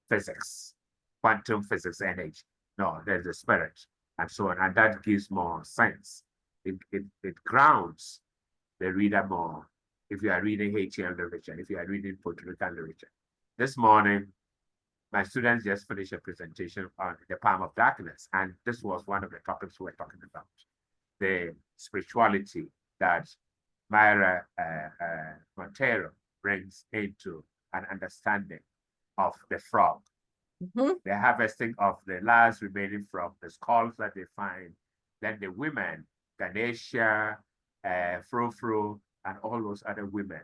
physics, quantum physics, energy. No, there's a spirit and so on. And that gives more sense. It grounds the reader more if you are reading Haitian literature, if you are reading Puerto Rican literature. This morning, my students just finished a presentation on the Palm of Darkness, and this was one of the topics we were talking about, the spirituality that Myra Montero brings into an understanding of the frog, Mhm. the harvesting of the last remaining from the skulls that they find, then the women, Ganesha, Frou-Frou, and all those other women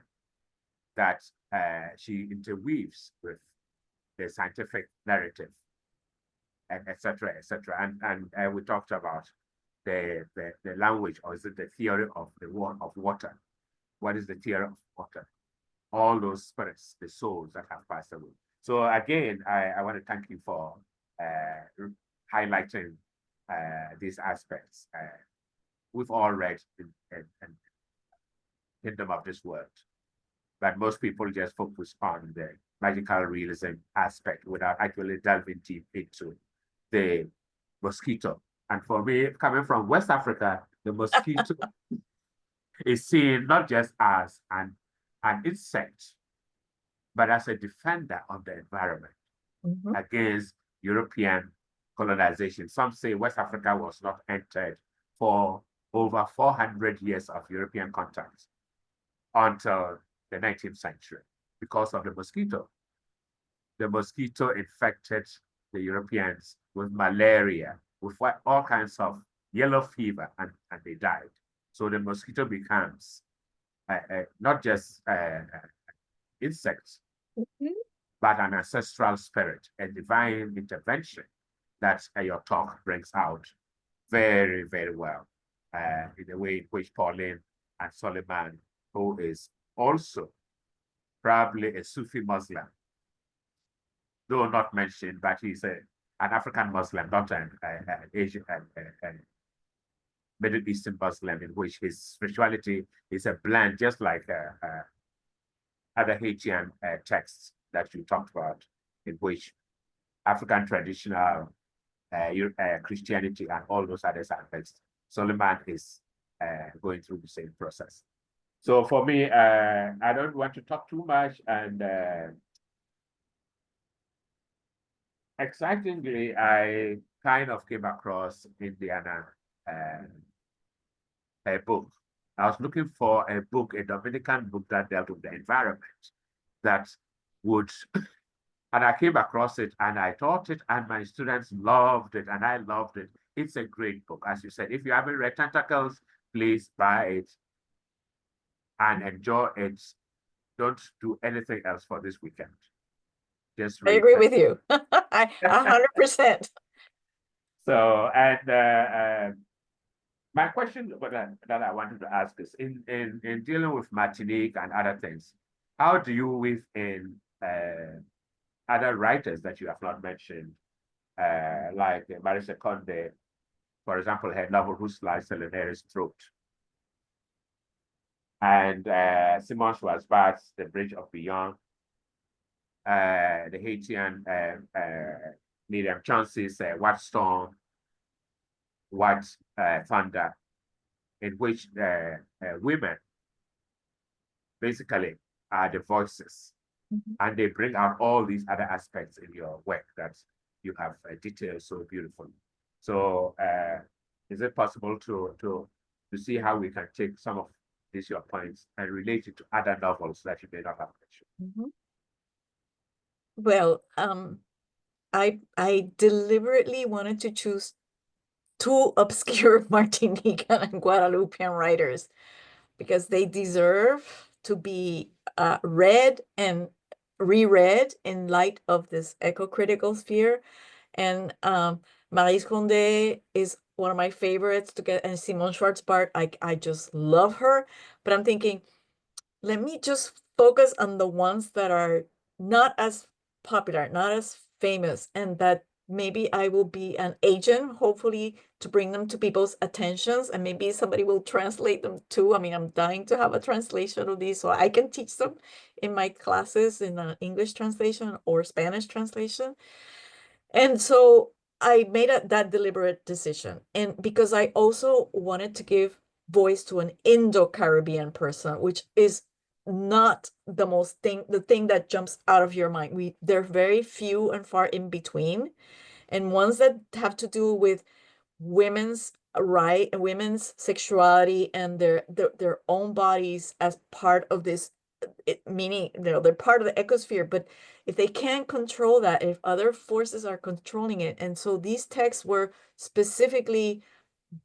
that she interweaves with the scientific narrative, and etc., etc. And we talked about the language, or is it the theory of water? What is the theory of water? All those spirits, the souls that have passed away. So again, I want to thank you for highlighting these aspects. We've all read in Kingdom of this World, but most people just focus on the magical realism aspect without actually delving deep into the mosquito. And for me, coming from West Africa, the mosquito is seen not just as an insect, but as a defender of the environment Mhm. against European colonization. Some say West Africa was not entered for over 400 years of European contact until the 19th century because of the mosquito. The mosquito infected the Europeans with malaria, with all kinds of yellow fever, and they died. So the mosquito becomes not just insects, Mhm. but an ancestral spirit, a divine intervention that your talk brings out very, very well in the way in which Pauline and Solomon, who is also probably a Sufi Muslim, though not mentioned, but he's an African Muslim, not an Asian, Middle Eastern Muslim, in which his spirituality is a blend, just like other Haitian texts that you talked about, in which African traditional Christianity and all those other aspects, Solomon is going through the same process. So for me, I don't want to talk too much, and excitingly, I kind of came across Indiana a book. I was looking for a book, a Dominican book that dealt with the environment that would, and I came across it and I taught it, and my students loved it and I loved it. It's a great book. As you said, if you haven't read Tentacles, please buy it and enjoy it. Don't do anything else for this weekend. Just I read agree it. with you. 100%. So, and my question that I wanted to ask is, in dealing with Martinique and other things, how do you weave in other writers that you have not mentioned, like Marisa Conde, for example, her novel Who Sliced Eleanor's Throat, and Simon Schwarzbach's The Bridge of Beyond, the Haitian Miriam Chauncey's What Storm, What Thunder, in which women basically are the voices, Mhm. and they bring out all these other aspects in your work that you have detailed so beautifully. So is it possible to see how we can take some of these your points and relate it to other novels that you may not have mentioned? Mhm. Well, I deliberately wanted to choose two obscure Martinican and Guadalupean writers because they deserve to be read and reread in light of this eco-critical sphere. And Maryse Condé is one of my favorites to get, and Simone Schwarzbach, I just love her. But I'm thinking, let me just focus on the ones that are not as popular, not as famous, and that maybe I will be an agent, hopefully, to bring them to people's attentions, and maybe somebody will translate them too. I mean, I'm dying to have a translation of these so I can teach them in my classes in an English translation or Spanish translation. And so I made that deliberate decision. And because I also wanted to give voice to an Indo-Caribbean person, which is not the thing that jumps out of your mind. They're very few and far in between, and ones that have to do with women's right and women's sexuality and their own bodies as part of this, meaning, they're part of the ecosphere, but if they can't control that, if other forces are controlling it, and so these texts were specifically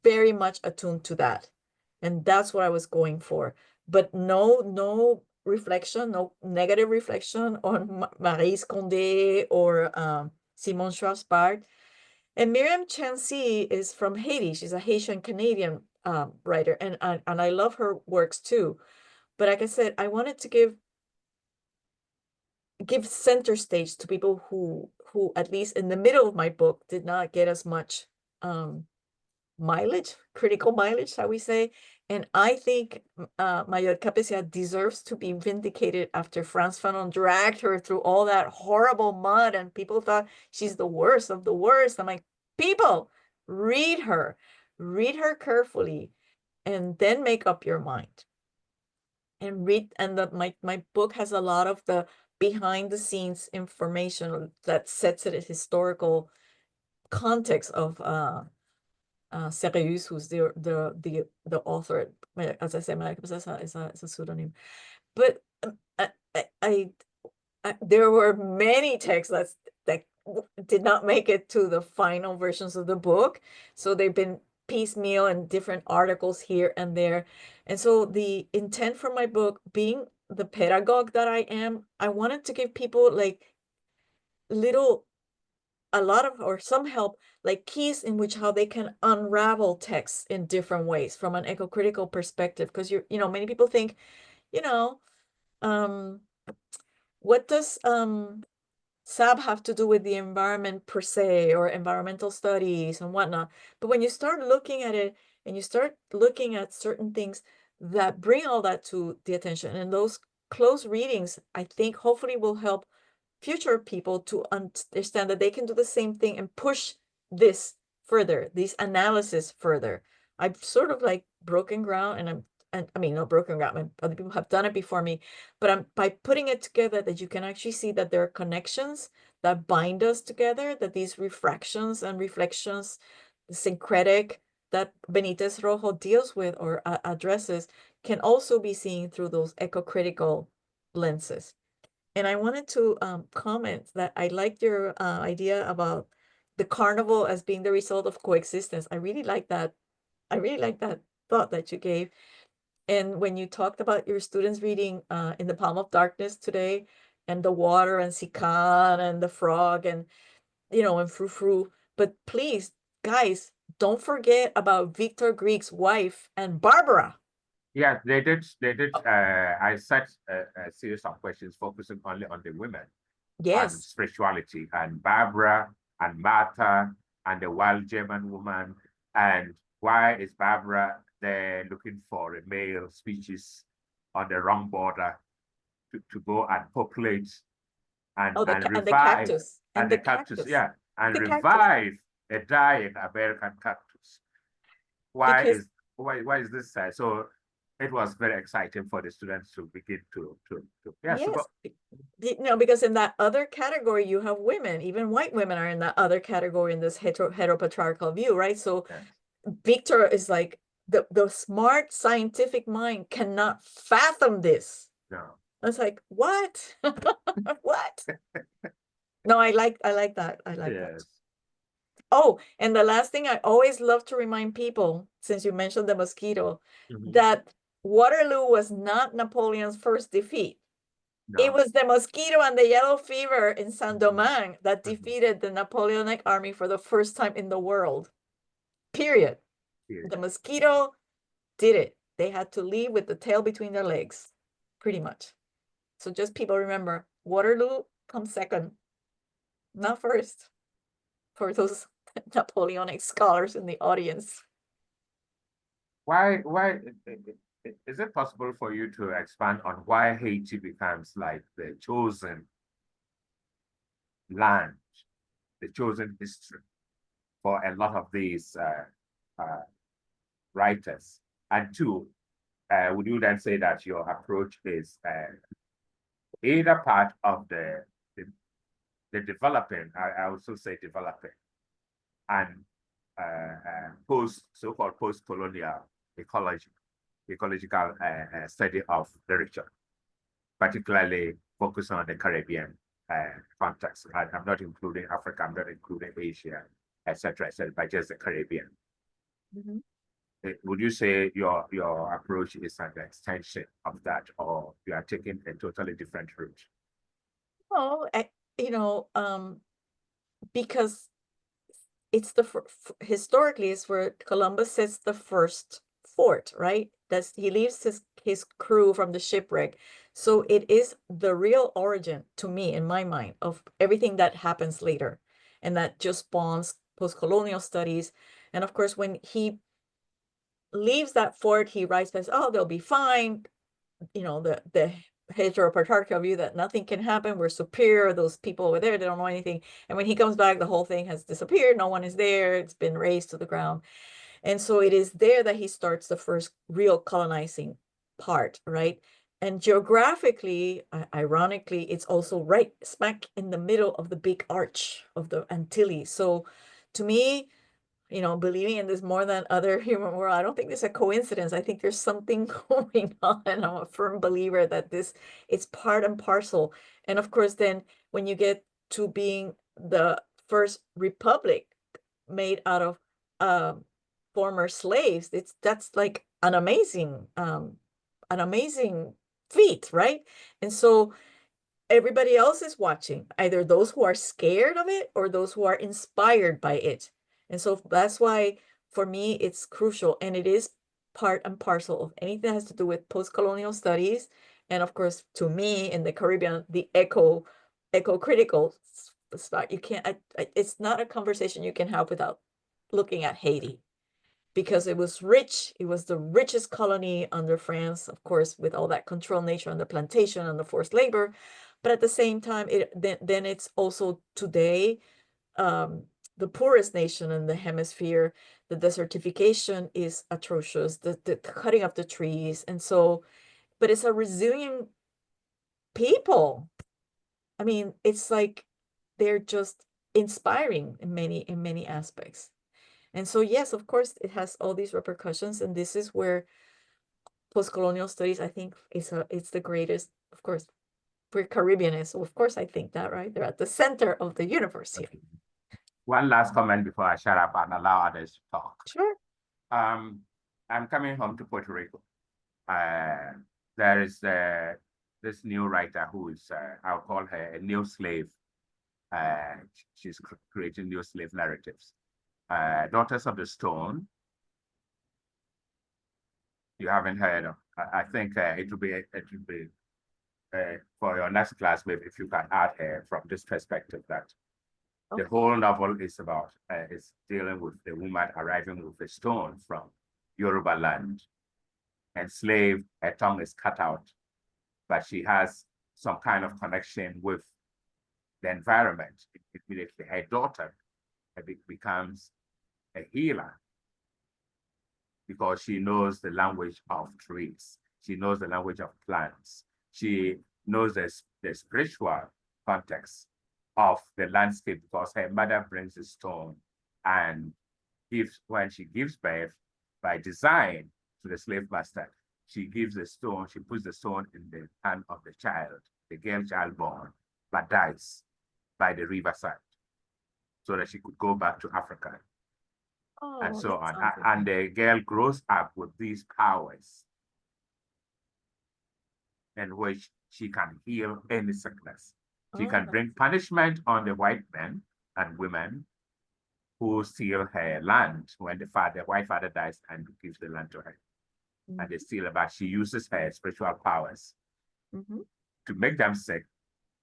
very much attuned to that, and that's what I was going for. But no reflection, no negative reflection on Maryse Condé or Simone Schwarzbart. And Miriam Chancy is from Haiti. She's a Haitian Canadian writer, and I love her works too. But like I said, I wanted to give center stage to people who at least in the middle of my book did not get as much mileage, critical mileage, shall we say. And I think Mallorca Pecia deserves to be vindicated after Frantz Fanon dragged her through all that horrible mud, and people thought she's the worst of the worst. I'm like, people, read her carefully, and then make up your mind. And read, and my book has a lot of the behind the scenes information that sets it a historical context of Serius, who's the author. As I said, Mallorca Pecia is a pseudonym. But I there were many texts that did not make it to the final versions of the book, so they've been piecemeal and different articles here and there. And so the intent for my book, being the pedagogue that I am, I wanted to give people like a lot of, or some help, like keys in which how they can unravel texts in different ways from an eco-critical perspective. Because many people think, what does SAB have to do with the environment per se, or environmental studies and whatnot? But when you start looking at it, and you start looking at certain things that bring all that to the attention, and those close readings, I think hopefully will help future people to understand that they can do the same thing and push this further, these analysis further. I've sort of like broken ground, and I mean, not broken ground, other people have done it before me, but by putting it together, that you can actually see that there are connections that bind us together, that these refractions and reflections, the syncretic that Benitez Rojo deals with or addresses, can also be seen through those eco-critical lenses. And I wanted to comment that I liked your idea about the carnival as being the result of coexistence. I really like that. I really like that thought that you gave. And when you talked about your students reading In the Palm of Darkness today, and the water and Sican and the frog and and Frou Frou, but please, guys, don't forget about Victor Grieg's wife and Barbara. Yeah, they did. I set a series of questions focusing only on the women and Yes. spirituality, and Barbara and Martha and the wild German woman. And why is Barbara there looking for a male species on the wrong border to go and populate and Oh, revive and the cactus. and the cactus, yeah, and The cactus. revive a dying American cactus. Why is this so? It was very exciting for the students to begin to Yes, so because in that other category you have women, even white women are in that other category in this heteropatriarchal view, right? So yes. Victor is like, the smart scientific mind cannot fathom this. No. I was like, what? What? No, I like that. I like that. Yes. Oh, and the last thing I always love to remind people, since you mentioned the mosquito, Mhm. that Waterloo was not Napoleon's first defeat. It No. was the mosquito and the yellow fever in Saint-Domingue that Mhm. defeated the Napoleonic army for the first time in the world. Period. Period. The mosquito did it. They had to leave with the tail between their legs, pretty much. So just people remember, Waterloo comes second, not first, for those Napoleonic scholars in the audience. Why is it possible for you to expand on why Haiti becomes like the chosen land, the chosen history for a lot of these writers? And two, would you then say that your approach is either part of the developing, I also say developing, and so-called post-colonial ecological study of literature, particularly focused on the Caribbean context. I'm not including Africa, I'm not including Asia, etc., but just the Caribbean. Mhm. Would you say your approach is an extension of that, or you are taking a totally different route? Oh, because it's historically it's where Columbus sets the first fort, right? He leaves his crew from the shipwreck. So it is the real origin to me, in my mind, of everything that happens later. And that just spawns post-colonial studies. And of course, when he leaves that fort, he writes back, oh, they'll be fine. The heteropatriarchal view that nothing can happen, we're superior, those people over there, they don't know anything. And when he comes back, the whole thing has disappeared, no one is there, it's been razed to the ground. And so it is there that he starts the first real colonizing part, right? And geographically, ironically, it's also right smack in the middle of the big arch of the Antilles. So to me, believing in this more than other human world, I don't think there's a coincidence. I think there's something going on. I'm a firm believer that it's part and parcel. And of course, then when you get to being the first republic made out of former slaves, that's like an amazing feat, right? And so everybody else is watching, either those who are scared of it or those who are inspired by it. And so that's why, for me, it's crucial. And it is part and parcel of anything that has to do with post-colonial studies. And of course, to me, in the Caribbean, the eco-critical spot, you can't, it's not a conversation you can have without looking at Haiti. Because it was rich, it was the richest colony under France, of course, with all that control nature and the plantation and the forced labor. But at the same time, then it's also today the poorest nation in the hemisphere. The desertification is atrocious, the cutting of the trees. And so, but it's a resilient people. I mean, it's like they're just inspiring in many aspects. And so, yes, of course, it has all these repercussions. And this is where post-colonial studies, I think, it's the greatest, of course. We're Caribbean, so of course I think that, right? They're at the center of the universe here. One last comment before I shut up and allow others to talk. Sure. I'm coming home to Puerto Rico. There is this new writer who is, I'll call her a new slave. She's creating new slave narratives. Daughters of the Stone. You haven't heard of. I think it will be for your next class, maybe if you can add her from this perspective, that the whole novel is about is dealing with the woman arriving with a stone from Yoruba land, enslaved, her tongue is cut out, but she has some kind of connection with the environment. Immediately, her daughter becomes a healer because she knows the language of trees. She knows the language of plants. She knows the spiritual context of the landscape because her mother brings a stone and when she gives birth, by design to the slave master, she gives the stone, she puts the stone in the hand of the child, the girl child born, but dies by the riverside so that she could go back to Africa. And so on. And the girl grows up with these powers in which she can heal any sickness. She can bring punishment on the white men and women who steal her land when the white father dies and gives the land to her. And they steal it, but she uses her spiritual powers to make them sick.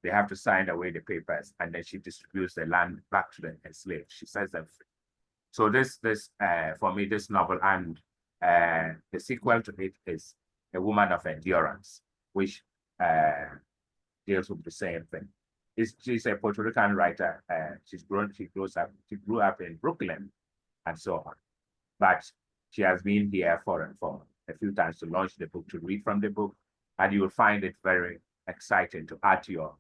They have to sign away the papers, and then she distributes the land back to the enslaved. She sets them free. So this for me, this novel and the sequel to it is A Woman of Endurance, which deals with the same thing. She's a Puerto Rican writer. She grew up in Brooklyn and so on. But she has been here for a few times to launch the book, to read from the book, and you will find it very exciting to add to your.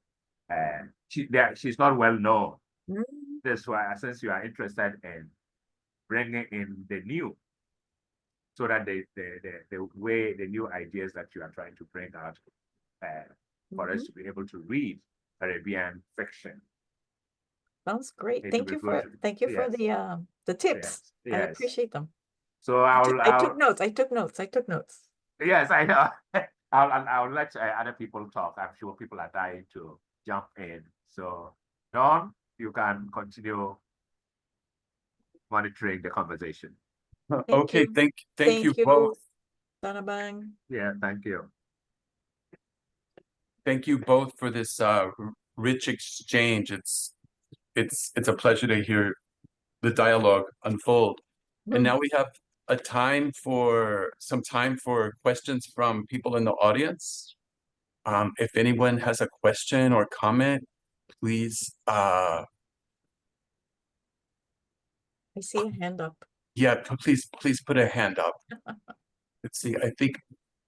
She's not well known. Mm. That's why, since you are interested in bringing in the new, so that the way, the new ideas that you are trying to bring out for us to be able to read Caribbean fiction. Sounds great. It Thank will you be good for thank you for yes. the tips. I Yes. appreciate them. So I I'll took notes. I took notes. yes, I know. I'll let other people talk. I'm sure people are dying to jump in. So Dawn, you can continue monitoring the conversation. Okay, you. thank you both. Tanabang. Yeah, thank you. Thank you both for this rich exchange. It's a pleasure to hear the dialogue unfold. And now we have some time for questions from people in the audience. If anyone has a question or comment, please I see a hand up. yeah, please put a hand up. Let's see, I think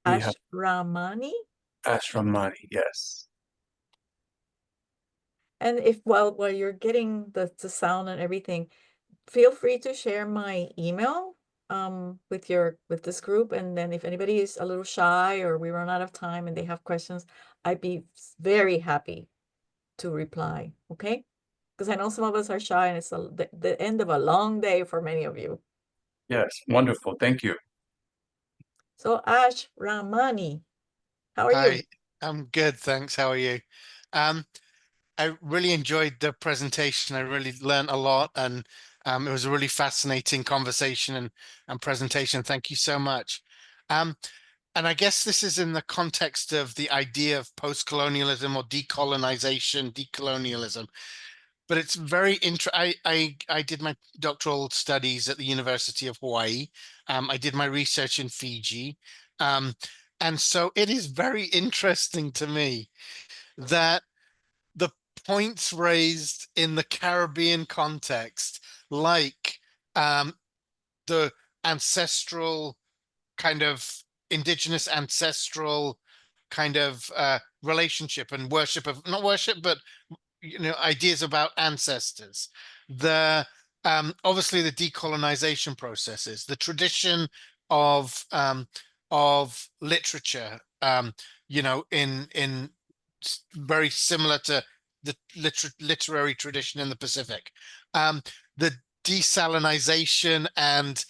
we have Ashramani. Ashramani, yes. And if while you're getting the sound and everything, feel free to share my email with this group, and then if anybody is a little shy or we run out of time and they have questions, I'd be very happy to reply. Okay, because I know some of us are shy and it's the end of a long day for many of you. Yes, wonderful. Thank you. So Ash Ramani, how are you? Hi, I'm good, thanks. How are you? I really enjoyed the presentation. I really learned a lot, and it was a really fascinating conversation and presentation. Thank you so much. And I guess this is in the context of the idea of post-colonialism or decolonization, decolonialism. But it's very I did my doctoral studies at the University of Hawaii. I did my research in Fiji. And so it is very interesting to me that the points raised in the Caribbean context, like the ancestral kind of indigenous ancestral kind of relationship and worship of, not worship, but ideas about ancestors, the obviously the decolonization processes, the tradition of literature, in very similar to the literary tradition in the Pacific, the desalinization and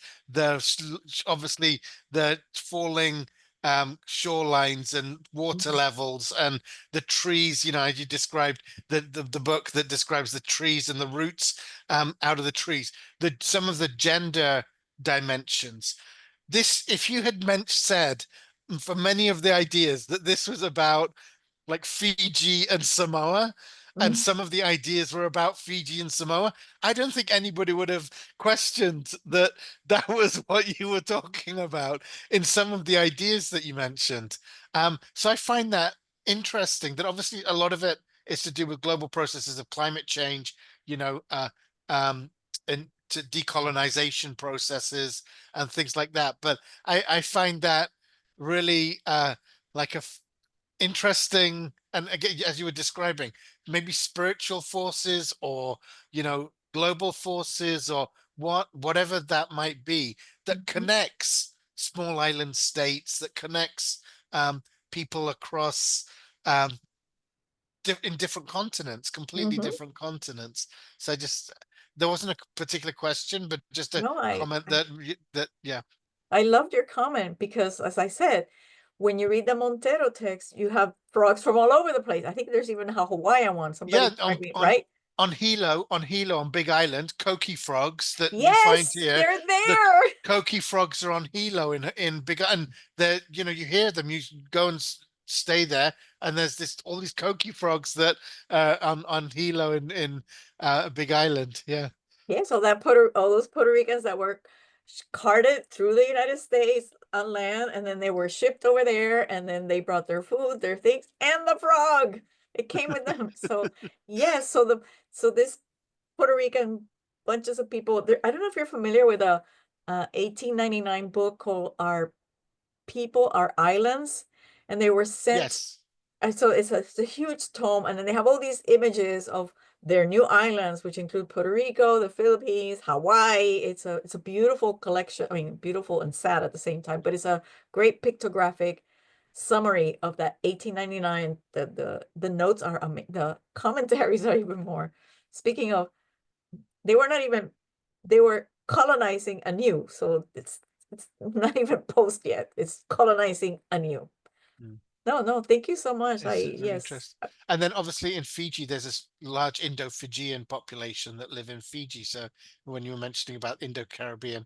obviously the falling shorelines and water levels and the trees, as you described, the book that describes the trees and the roots out of the trees, some of the gender dimensions. This, if you had said for many of the ideas that this was about like Fiji and Samoa, and some of the ideas were about Fiji and Samoa, I don't think anybody would have questioned that was what you were talking about in some of the ideas that you mentioned. So I find that interesting, that obviously a lot of it is to do with global processes of climate change, and to decolonization processes and things like that. But I find that really like interesting, and again, as you were describing, maybe spiritual forces or global forces or whatever that might be, that connects small island states, that connects people across in different continents, completely different continents. So there wasn't a particular question, but just a comment that yeah. I loved your comment because, as I said, when you read the Montero text, you have frogs from all over the place. I think there's even a Hawaiian one. Somebody right? On Hilo, on Big Island, koki frogs that you Yes, find here. they're there. Koki frogs are on Hilo in Big, and they're, you hear them. You go and stay there, and there's all these koki frogs that on Hilo in Big Island. Yeah. Yeah, so all those Puerto Ricans that were carted through the United States on land, and then they were shipped over there, and then they brought their food, their things, and the frog. It came with them. So yes, so this Puerto Rican bunches of people. I don't know if you're familiar with a 1899 book called Our people are islands, and they were sent. Yes. And so it's a huge tome, and then they have all these images of their new islands, which include Puerto Rico, the Philippines, Hawaii. It's a beautiful collection. I mean, beautiful and sad at the same time, but it's a great pictographic summary of that 1899. The notes are the commentaries are even more. Speaking of, they were colonizing anew. So it's not even post yet. It's colonizing anew. Mm. No, thank you so much. It's very Yes. interesting. And then obviously in Fiji, there's this large Indo-Fijian population that live in Fiji. So when you were mentioning about Indo-Caribbean,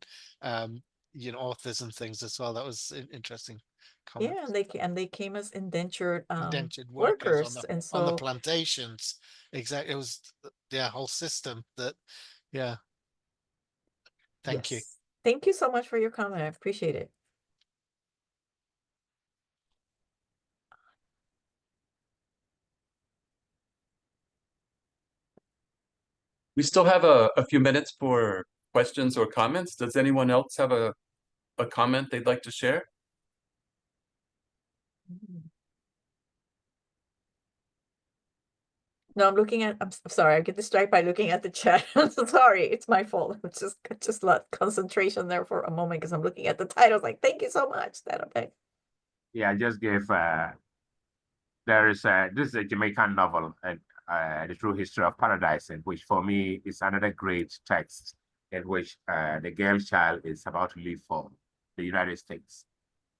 authors and things as well, that was interesting comment. Yeah, and they came as indentured Indentured workers, workers and on the so plantations. Exactly. It was their whole system that, yeah. Thank you. yes. Thank you so much for your comment. I appreciate it. We still have a few minutes for questions or comments. Does anyone else have a comment they'd like to share? No, I'm sorry, I get distracted by looking at the chat. I'm so sorry, it's my fault. I just lost concentration there for a moment because I'm looking at the titles. Like, thank you so much. That okay? Yeah, I just gave this is a Jamaican novel, and The True History of Paradise, in which for me is another great text in which the girl child is about to leave for the United States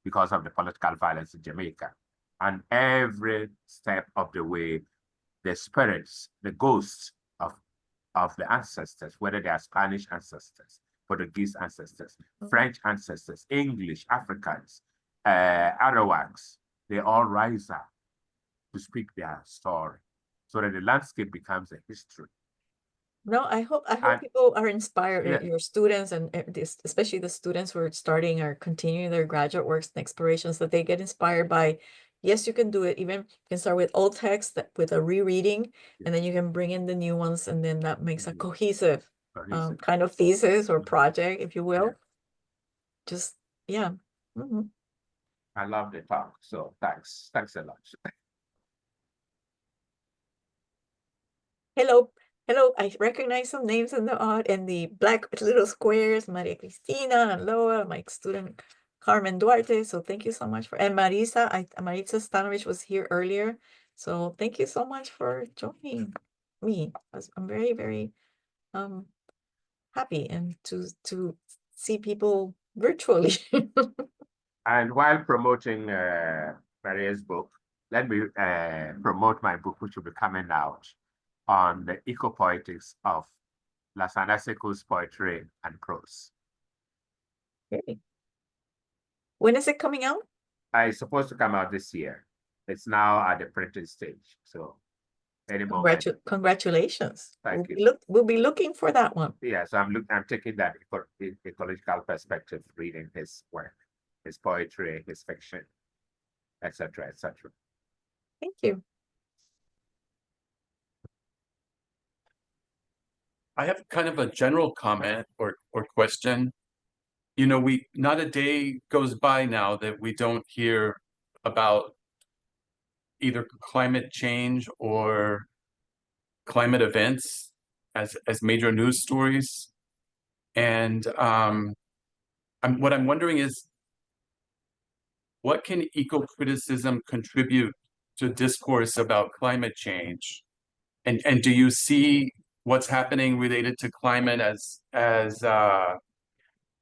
because of the political violence in Jamaica. And every step of the way, the spirits, the ghosts of the ancestors, whether they are Spanish ancestors, Portuguese ancestors, French ancestors, English, Africans, Arawaks, they all rise up to speak their story so that the landscape becomes a history. No, I hope And- people are inspired, Yeah. your students, and especially the students who are starting or continuing their graduate works and explorations, that they get inspired by, yes, you can do it. Even you can start with old text with a rereading, and then you can bring in the new ones, and then that makes a Mhm. cohesive Cohesive. kind of thesis or Mhm. project, if you will. Yeah. Just, yeah. Mhm. I love the talk, so thanks a lot. Hello, I recognize some names in the black little squares, Maria Cristina and Loa, my student Carmen Duarte. So thank you so much and Marisa, Maritza Stanovich was here earlier. So thank you so much for joining me. I'm very, very happy and to see people virtually. And while promoting Maria's book, let me promote my book, which will be coming out on the eco-poetics of Lassana Seko's poetry and prose. Okay. When is it coming out? It's supposed to come out this year. It's now at the printing stage, so any moment. Congratulations. Thank you. We'll be looking for that one. Yeah, so I'm taking that ecological perspective, reading his work, his poetry, his fiction, etc., etc. Thank you. I have kind of a general comment or question. Not a day goes by now that we don't hear about either climate change or climate events as major news stories. And what I'm wondering is, what can eco-criticism contribute to discourse about climate change? And do you see what's happening related to climate as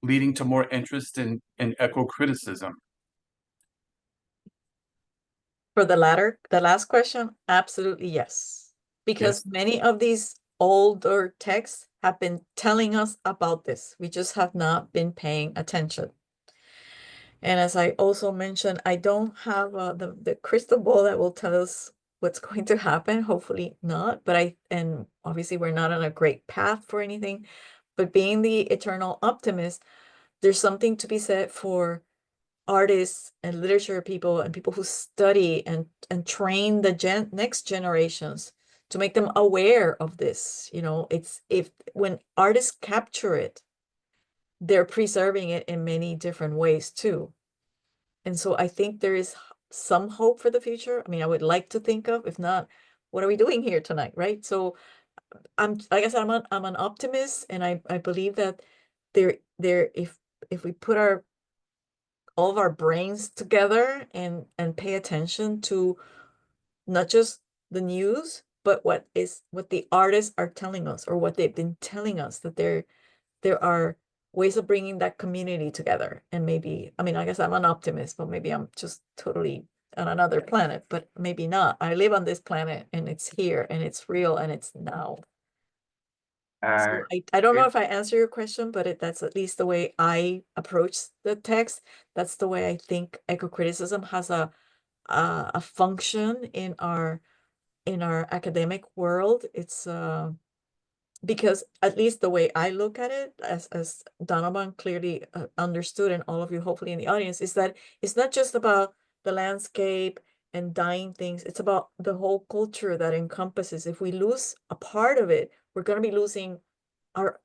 leading to more interest in eco-criticism? For the last question, absolutely yes. Because Yes. many of these older texts have been telling us about this. We just have not been paying attention. And as I also mentioned, I don't have the crystal ball that will tell us what's going to happen. Hopefully not. And obviously we're not on a great path for anything. But being the eternal optimist, there's something to be said for artists and literature people and people who study and train the next generations to make them aware of this. When artists capture it, they're preserving it in many different ways too. And so I think there is some hope for the future. I mean, I would like to think of, if not, what are we doing here tonight, right? So like I said, I'm an optimist, and I believe that if we put all of our brains together and pay attention to not just the news, but what the artists are telling us, or what they've been telling us, that there are ways of bringing that community together. And maybe, I mean, I guess I'm an optimist, but maybe I'm just totally on another planet, but maybe not. I live on this planet, and it's here, and it's real, and it's now. So I don't know it- if I answer your question, but that's at least the way I approach the text. That's the way I think eco-criticism has a function in our academic world. It's because at least the way I look at it, as Donovan clearly understood, and all of you hopefully in the audience, is that it's not just about the landscape and dying things. It's about the whole culture that encompasses. If we lose a part of it, we're going to be losing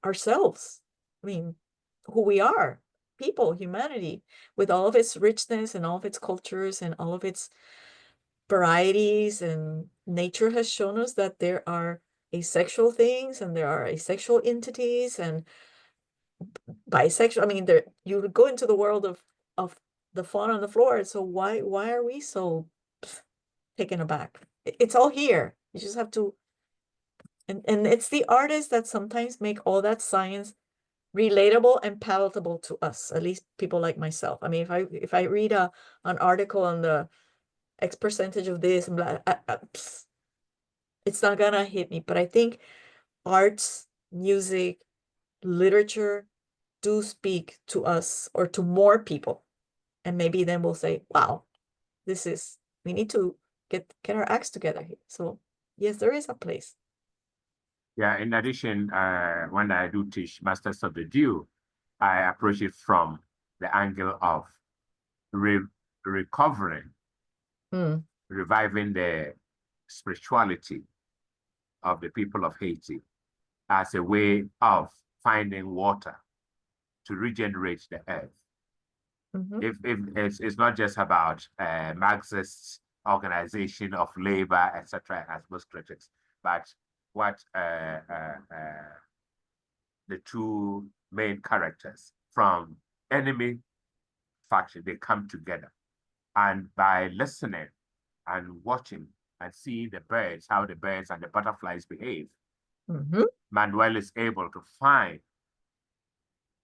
ourselves. I mean, who we are, people, humanity, with all of its richness and all of its cultures and all of its varieties. And nature has shown us that there are asexual things, and there are asexual entities, and bisexual. I mean, you would go into the world of the fauna on the floor. So why are we so taken aback? It's all here. You just have to, and it's the artists that sometimes make all that science relatable and palatable to us, at least people like myself. I mean, if I read an article on the X percentage of this, and blah, it's not gonna hit me. But I think arts, music, literature do speak to us, or to more people. And maybe then we'll say, wow, we need to get our acts together here. So yes, there is a place. Yeah, in addition, when I do teach Masters of the Dew, I approach it from the angle of recovering, reviving the spirituality of the people of Haiti as a way of finding water to regenerate the earth. If it's not just about Marxist organization of labor, etc., as most critics, but what the two main characters from enemy faction, they come together, and by listening and watching and seeing the birds, how the birds and the butterflies behave, Manuel is able to find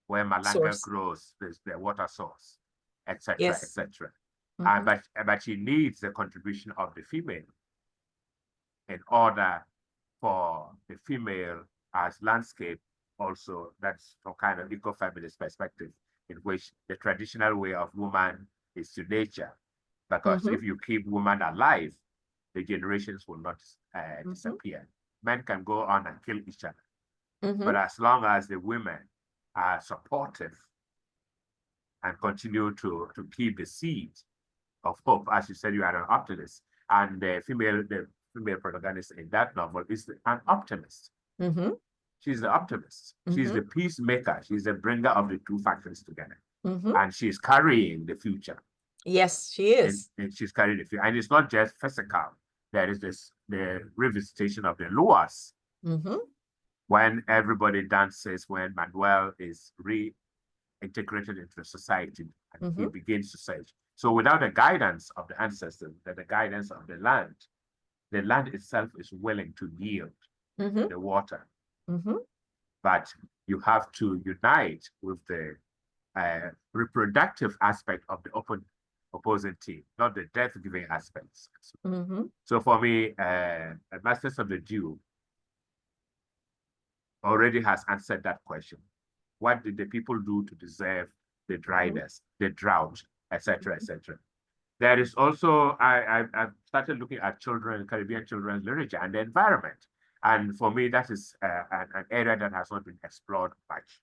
where Malanga grows, the water source, etc., Yes. etc. But he needs the contribution of the female in order for the female as landscape. Also, that's from kind of eco-feminist perspective, in which the traditional way of woman is to nature. Because if you keep woman alive, the generations will not disappear. Men can go on and kill each other. But as long as the women are supportive and continue to keep the seed of hope, as you said, you are an optimist, and the female protagonist in that novel is an optimist. She's the optimist. She's the peacemaker. She's the bringer of the two factions together. And she's carrying the future. Yes, she is. And she's carrying the future. And it's not just physical. There is the revisitation of the Luas. When everybody dances, when Manuel is reintegrated into the society, and he begins to search. So without the guidance of the ancestors, the guidance of the land itself is willing to yield the water. But you have to unite with the reproductive aspect of the opposing team, not the death-giving aspects. So for me, Masters of the Dew already has answered that question. What did the people do to deserve the dryness, the drought, etc., etc.? There is also, I've started looking at Caribbean children's literature and the environment. And for me, that is an area that has not been explored much.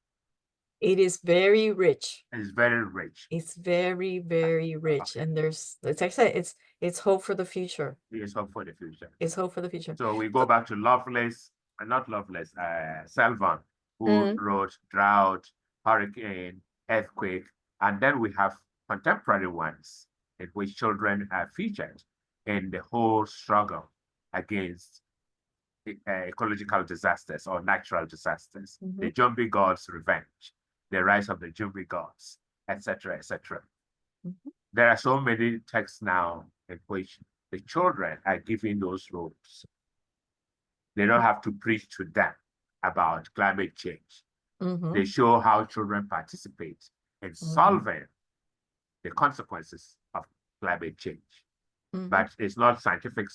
It is very rich. It's very rich. It's very, very rich. And there's, like I said, it's hope for the future. It's hope for the future. It's hope for the future. So we go back to Selvon, who wrote Drought, Hurricane, Earthquake, and then we have contemporary ones in which children are featured in the whole struggle against ecological disasters or natural disasters, the Jumbi gods' revenge, the rise of the Jumbi gods, etc., etc. There are so many texts now in which the children are given those roles. They don't have to preach to them about climate change. They show how children participate in solving the consequences of climate change. But it's not scientific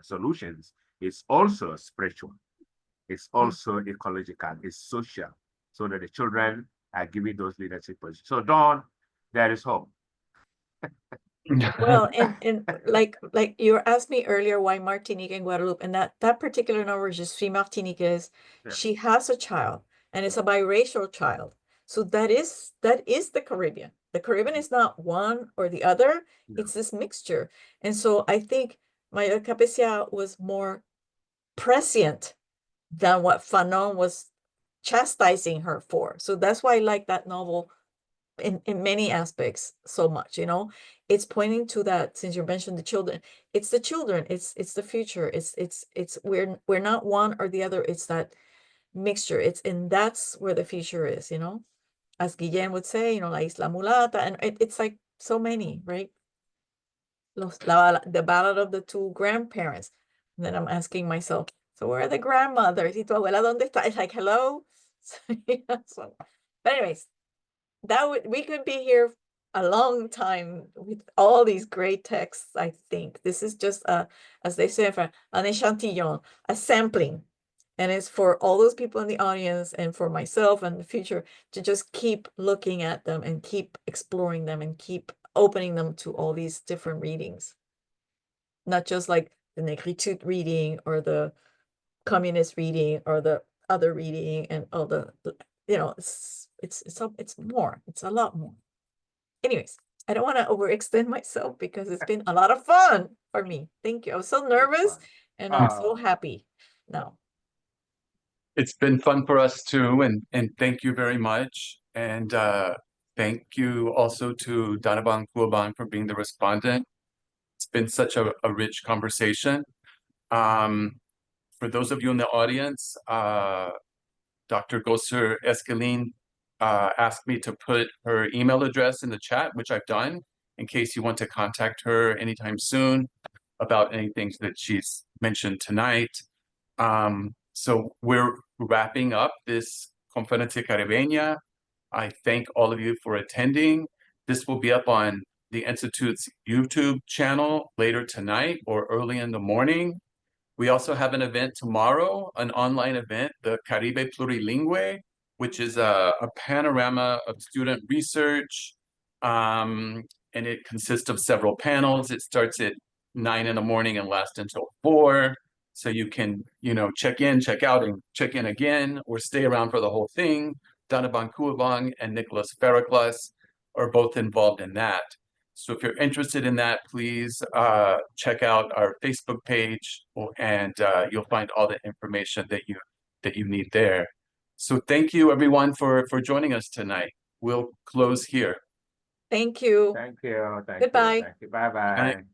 solutions. It's also spiritual. It's also ecological. It's social. So that the children are given those leadership positions. So Dawn, there is hope. Well, and like you asked me earlier why Martinique and Guadeloupe, and that particular number, Je suis Martiniquaise, Yeah. she has a child, and it's a biracial child. So that is the Caribbean. The Caribbean is not one or the other, No. it's this mixture. And so I think Maria Capecia was more prescient than what Fanon was chastising her for. So that's why I like that novel in many aspects so much, you know. It's pointing to that, since you mentioned the children, it's the children, it's the future, it's we're not one or the other, it's that mixture, and that's where the future is, you know. As Guillén would say, you know, La Isla Mulata, and it's like so many, right? The ballad of the two grandparents. And then I'm asking myself, so where are the grandmothers? Y tu abuela dónde está? It's like, hello? So, but anyways, we could be here a long time with all these great texts. I think this is just as they say, an échantillon, a sampling, and it's for all those people in the audience and for myself and the future to just keep looking at them and keep exploring them and keep opening them to all these different readings, not just like the Negritude reading or the communist reading or the other reading and all the you know, it's more, it's a lot more. Anyways, I don't want to overextend myself because it's been a lot of fun for me. Thank you. I was so nervous and I'm so happy now. It's been fun for us too, and thank you very much. And thank you also to Donabang Kuabang for being the respondent. It's been such a rich conversation. For those of you in the audience, Dr. Gosser Escalin asked me to put her email address in the chat, which I've done, in case you want to contact her anytime soon about anything that she's mentioned tonight. So we're wrapping up this Conferencia Caribeña. I thank all of you for attending. This will be up on the Institute's YouTube channel later tonight or early in the morning. We also have an event tomorrow, an online event, the Caribe Plurilingüe, which is a panorama of student research. And it consists of several panels. It starts at 9 in the morning and lasts until 4. So you can, you know, check in, check out, and check in again, or stay around for the whole thing. Donabang Kuabang and Nicholas Ferraclas are both involved in that. So if you're interested in that, please check out our Facebook page, and you'll find all the information that you need there. So thank you everyone for joining us tonight. We'll close here. Thank you. Thank you. Goodbye. Bye-bye.